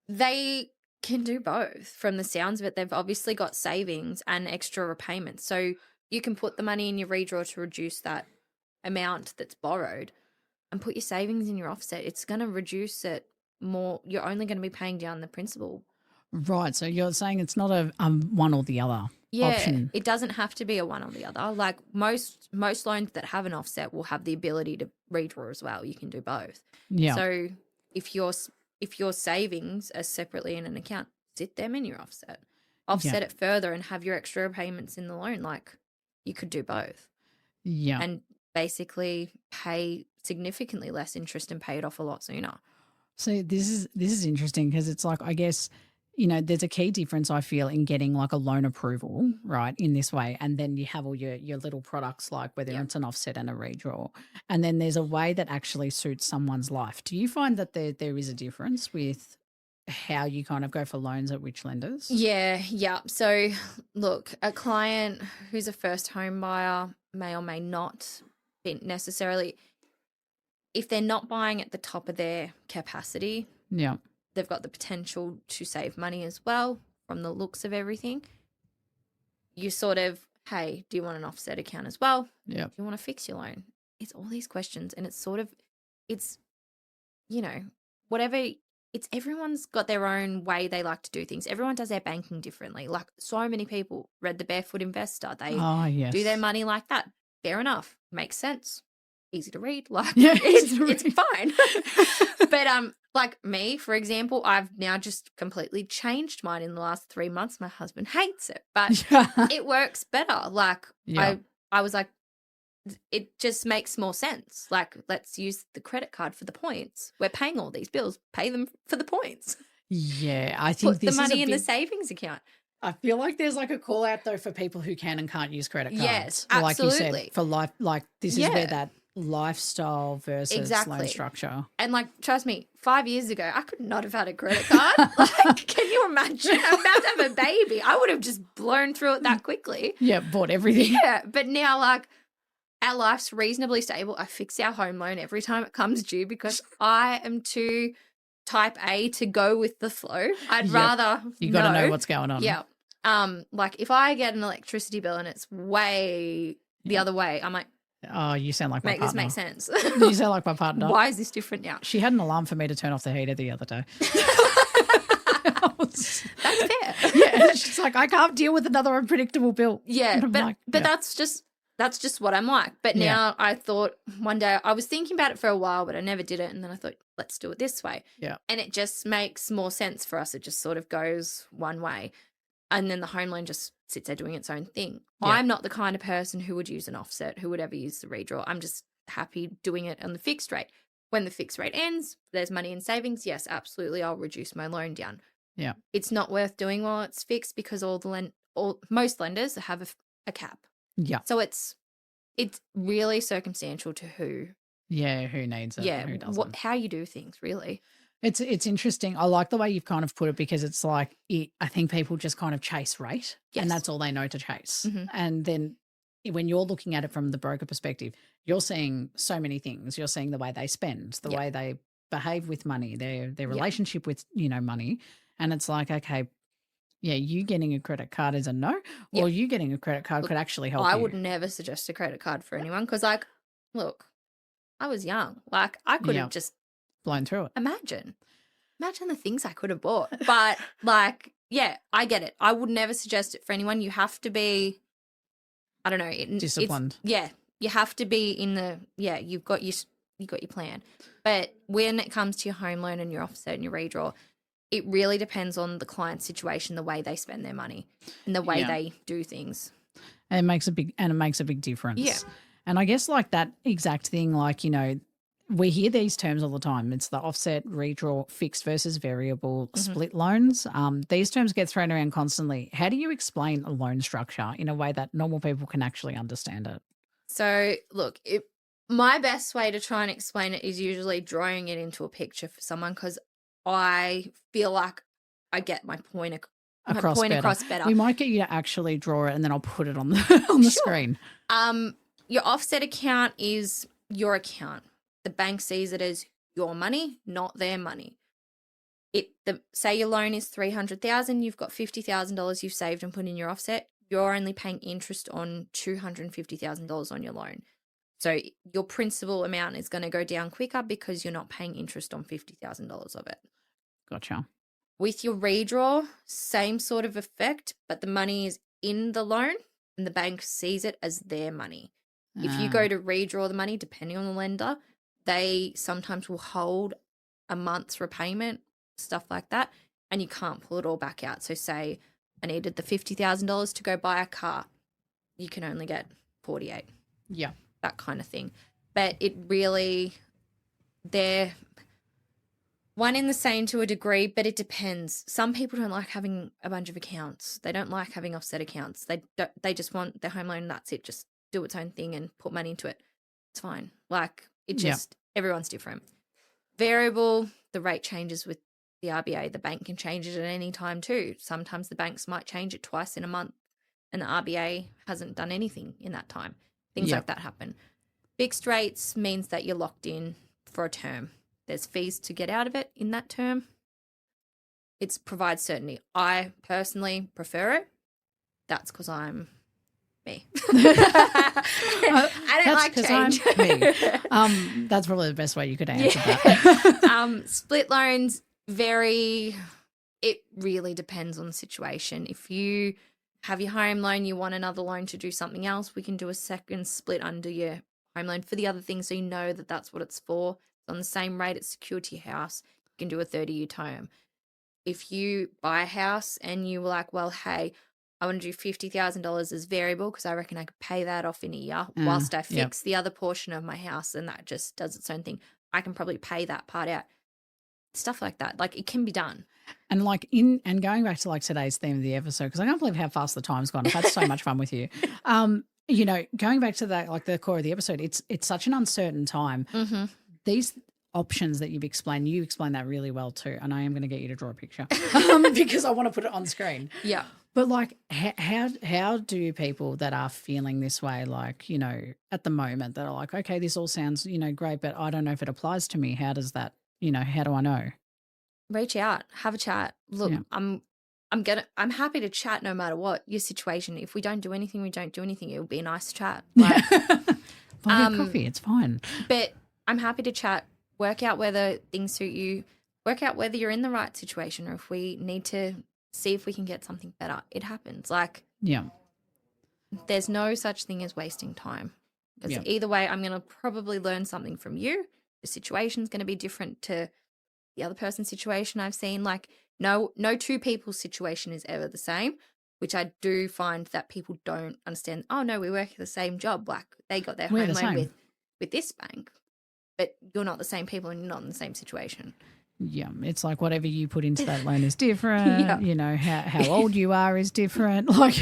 They can do both. From the sounds of it, they've obviously got savings and extra repayments. So you can put the money in your redraw to reduce that amount that's borrowed and put your savings in your offset. It's going to reduce it more. You're only going to be paying down the principal. Right. So you're saying it's not a one or the other option. It doesn't have to be a one or the other. Like most loans that have an offset will have the ability to redraw as well. You can do both. Yeah. So if your savings are separately in an account, sit them in your offset it further and have your extra payments in the loan. Like you could do both. Yeah. And basically pay significantly less interest and pay it off a lot sooner. So this is interesting because it's like, I guess, there's a key difference I feel in getting like a loan approval, right, in this way. And then you have all your little products like whether it's an offset and a redraw. And then there's a way that actually suits someone's life. Do you find that there is a difference with how you kind of go for loans at which lenders? Yeah. So look, a client who's a first home buyer may or may not be necessarily, if they're not buying at the top of their capacity. Yeah. They've got the potential to save money as well from the looks of everything. You sort of, hey, do you want an offset account as well? Yeah. Do you want to fix your loan? It's all these questions and whatever. It's everyone's got their own way they like to do things. Everyone does their banking differently. Like so many people read The Barefoot Investor. They do their money like that. Fair enough. Makes sense. Easy to read. Like it's fine. But like me, for example, I've now just completely changed mine in the last 3 months. My husband hates it, but it works better. Like I was like, it just makes more sense. Like, let's use the credit card for the points. We're paying all these bills, pay them for the points. Yeah, I think put the money in the savings account. I feel like there's like a call out though for people who can and can't use credit cards. Yes, absolutely. Like you said, for life, like this is where that lifestyle versus loan structure. And like, trust me, 5 years ago, I could not have had a credit card. Like, can you imagine? I'm about to have a baby. I would have just blown through it that quickly. Yeah, bought everything. Yeah, but now like our life's reasonably stable. I fix our home loan every time it comes due because I am too type A to go with the flow. I'd rather you got to know what's going on. Yeah. Like if I get an electricity bill and it's way the other way, I'm like, oh, you sound like my partner. This make sense. You sound like my partner. Why is this different now? She had an alarm for me to turn off the heater the other day. That's fair. Yeah, she's like, I can't deal with another unpredictable bill. Yeah, but that's just what I'm like. But now I thought one day, I was thinking about it for a while, but I never did it. And then I thought, let's do it this way. Yeah. And it just makes more sense for us. It just sort of goes one way. And then the home loan just sits there doing its own thing. Yeah. I'm not the kind of person who would use an offset, who would ever use the redraw. I'm just happy doing it on the fixed rate. When the fixed rate ends, there's money in savings. Yes, absolutely. I'll reduce my loan down. Yeah. It's not worth doing while it's fixed because most lenders have a cap. Yeah. So it's really circumstantial to who. Yeah, who needs it? Yeah, who doesn't? How you do things, really. It's interesting. I like the way you've kind of put it because it's like I think people just kind of chase rate, and that's all they know to chase. Mm-hmm. And then when you're looking at it from the broker perspective, you're seeing so many things. You're seeing the way they spend, the way they behave with money, their relationship with money, and it's like, okay. Yeah, you getting a credit card is a no, or you getting a credit card could actually help you. I would never suggest a credit card for anyone because, like, look, I was young. Like, I could have just blown through it. Imagine the things I could have bought. But, like, yeah, I get it. I would never suggest it for anyone. You have to be I don't know. Disciplined. You have to be in the, you've got your plan. But when it comes to your home loan and your offset and your redraw, it really depends on the client's situation, the way they spend their money and the way they do things. And it makes a big difference. Yeah. And I guess like that exact thing, like, you know, we hear these terms all the time. It's the offset, redraw, fixed versus variable, split loans. These terms get thrown around constantly. How do you explain a loan structure in a way that normal people can actually understand it? So, look, my best way to try and explain it is usually drawing it into a picture for someone, because I feel like I get my point across better. We might get you to actually draw it and then I'll put it on the screen. Your offset account is your account. The bank sees it as your money, not their money. Say your loan is $300,000, you've got $50,000 you've saved and put in your offset. You're only paying interest on $250,000 on your loan. So your principal amount is going to go down quicker because you're not paying interest on $50,000 of it. Gotcha. With your redraw, same sort of effect, but the money is in the loan and the bank sees it as their money. If you go to redraw the money, depending on the lender, they sometimes will hold a month's repayment, stuff like that, and you can't pull it all back out. So say I needed the $50,000 to go buy a car. You can only get 48. Yeah. That kind of thing. But it really, they're one in the same to a degree, but it depends. Some people don't like having a bunch of accounts. They don't like having offset accounts. They just want their home loan and that's it. Just do its own thing and put money into it. It's fine. Like it just, everyone's different. Variable, the rate changes with the RBA. The bank can change it at any time too. Sometimes the banks might change it twice in a month and the RBA hasn't done anything in that time. Things like that happen. Fixed rates means that you're locked in for a term. There's fees to get out of it in that term. It provides certainty. I personally prefer it. That's because I'm me. I don't like change. I'm me. That's probably the best way you could answer that. Split loans vary. It really depends on the situation. If you have your home loan, you want another loan to do something else, we can do a second split under your home loan for the other thing, so you know that that's what it's for. It's on the same rate, it's secured to your house. You can do a 30-year term. If you buy a house and you were like, well, hey, I want to do $50,000 as variable because I reckon I could pay that off in a year whilst I fix the other portion of my house, and that just does its own thing. I can probably pay that part out. Stuff like that. Like it can be done. And like and going back to like today's theme of the episode, because I can't believe how fast the time's gone. I've had so much fun with you. You know, going back to that, like the core of the episode, it's such an uncertain time. Mm-hmm. These options that you've explained, you explain that really well too. And I am going to get you to draw a picture because I want to put it on screen. Yeah. But like, how do people that are feeling this way, like, you know, at the moment that are like, okay, this all sounds, you know, great, but I don't know if it applies to me. How does that, you know, how do I know? Reach out, have a chat. Look, I'm happy to chat no matter what your situation. If we don't do anything, we don't do anything. It will be a nice chat. Like, buy a coffee, it's fine. But I'm happy to chat, work out whether things suit you, work out whether you're in the right situation, or if we need to see if we can get something better. It happens. Like, there's no such thing as wasting time. Because either way, I'm going to probably learn something from you. The situation's going to be different to the other person's situation I've seen. Like, no two people's situation is ever the same, which I do find that people don't understand. Oh, no, we work at the same job. Like, they got their home loan with this bank, but you're not the same people and you're not in the same situation. Yeah, it's like whatever you put into that loan is different. You know, how old you are is different. Like,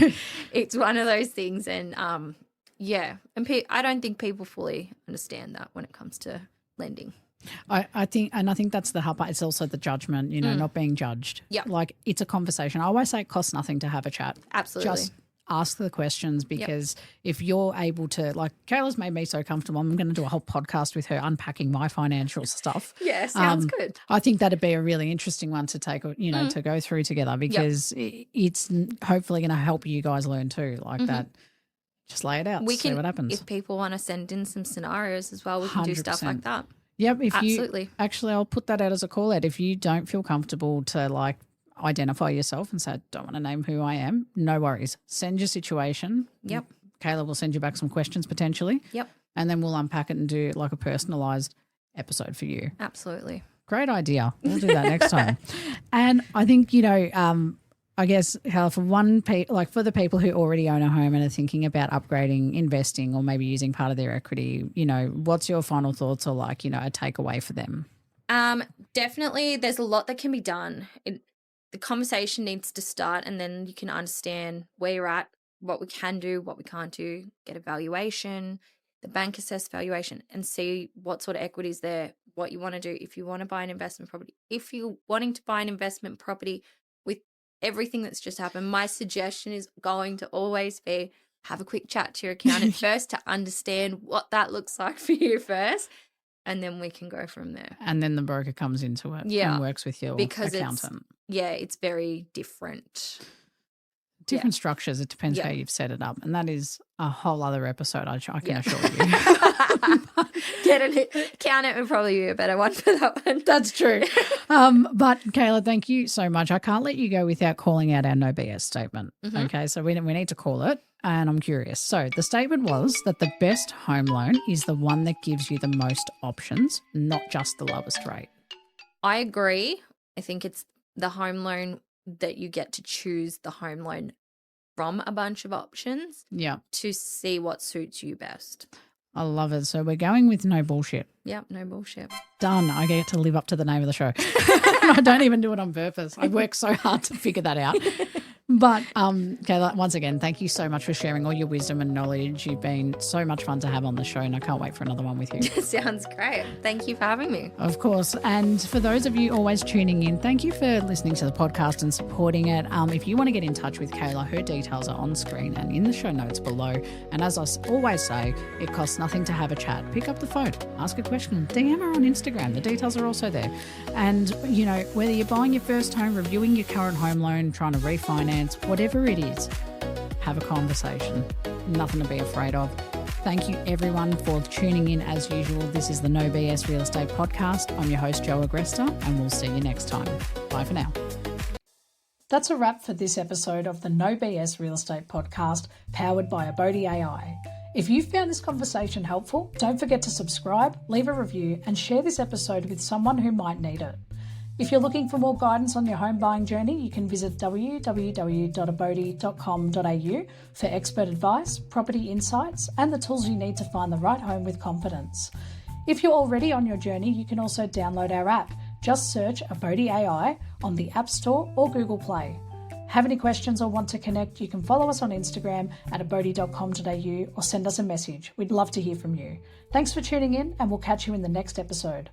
it's one of those things. And, and I don't think people fully understand that when it comes to lending. I think that's the hard part. It's also the judgment, you know, not being judged. Yeah. Like, it's a conversation. I always say it costs nothing to have a chat. Absolutely. Just ask the questions, because if you're able to, like, Kayla's made me so comfortable. I'm going to do a whole podcast with her unpacking my financial stuff. Yeah, sounds good. I think that'd be a really interesting one to take, you know, to go through together, because it's hopefully going to help you guys learn too, like that. Just lay it out, see what happens. If people want to send in some scenarios as well, we can 100%. Do stuff like that. Yep. Absolutely. Actually, I'll put that out as a call out. If you don't feel comfortable to like identify yourself and say, I don't want to name who I am, no worries. Send your situation. Yep. Kayla will send you back some questions potentially. Yep. And then we'll unpack it and do like a personalised episode for you. Absolutely. Great idea. We'll do that next time. And I think, I guess, Hal, for for the people who already own a home and are thinking about upgrading, investing, or maybe using part of their equity, what's your final thoughts or a takeaway for them? Definitely there's a lot that can be done. The conversation needs to start, and then you can understand where you're at, what we can do, what we can't do, get a valuation, the bank assess valuation, and see what sort of equity is there, what you want to do. If you want to buy an investment property, if you're wanting to buy an investment property with everything that's just happened, my suggestion is going to always be have a quick chat to your accountant first to understand what that looks like for you first, and then we can go from there. And then the broker comes into it and works with your accountant. It's very different. Different structures. It depends how you've set it up. And that is a whole other episode, I can assure you. Get an accountant would probably be a better one for that one. That's true. But Kayla, thank you so much. I can't let you go without calling out our no BS statement. Mm-hmm. Okay, so we need to call it, and I'm curious. So the statement was that the best home loan is the one that gives you the most options, not just the lowest rate. I agree. I think it's the home loan that you get to choose the home loan from a bunch of options to see what suits you best. I love it. So we're going with no bullshit. Yep, no bullshit. Done. I get to live up to the name of the show. I don't even do it on purpose. I work so hard to figure that out. But, Kayla, once again, thank you so much for sharing all your wisdom and knowledge. You've been so much fun to have on the show, and I can't wait for another one with you. Sounds great. Thank you for having me. Of course. And for those of you always tuning in, thank you for listening to the podcast and supporting it. If you want to get in touch with Kayla, her details are on screen and in the show notes below. And as I always say, it costs nothing to have a chat. Pick up the phone, ask a question, DM her on Instagram. The details are also there. And, whether you're buying your first home, reviewing your current home loan, trying to refinance, whatever it is, have a conversation. Nothing to be afraid of. Thank you everyone for tuning in as usual. This is the No BS Real Estate Podcast. I'm your host, Joe Agresta, and we'll see you next time. Bye for now. That's a wrap for this episode of the No BS Real Estate Podcast, powered by Abodi AI. If you found this conversation helpful, don't forget to subscribe, leave a review, and share this episode with someone who might need it. If you're looking for more guidance on your home buying journey, you can visit www.abodi.com.au for expert advice, property insights, and the tools you need to find the right home with confidence. If you're already on your journey, you can also download our app. Just search Abodi AI on the App Store or Google Play. Have any questions or want to connect, you can follow us on Instagram at abodi.com.au or send us a message. We'd love to hear from you. Thanks for tuning in, and we'll catch you in the next episode.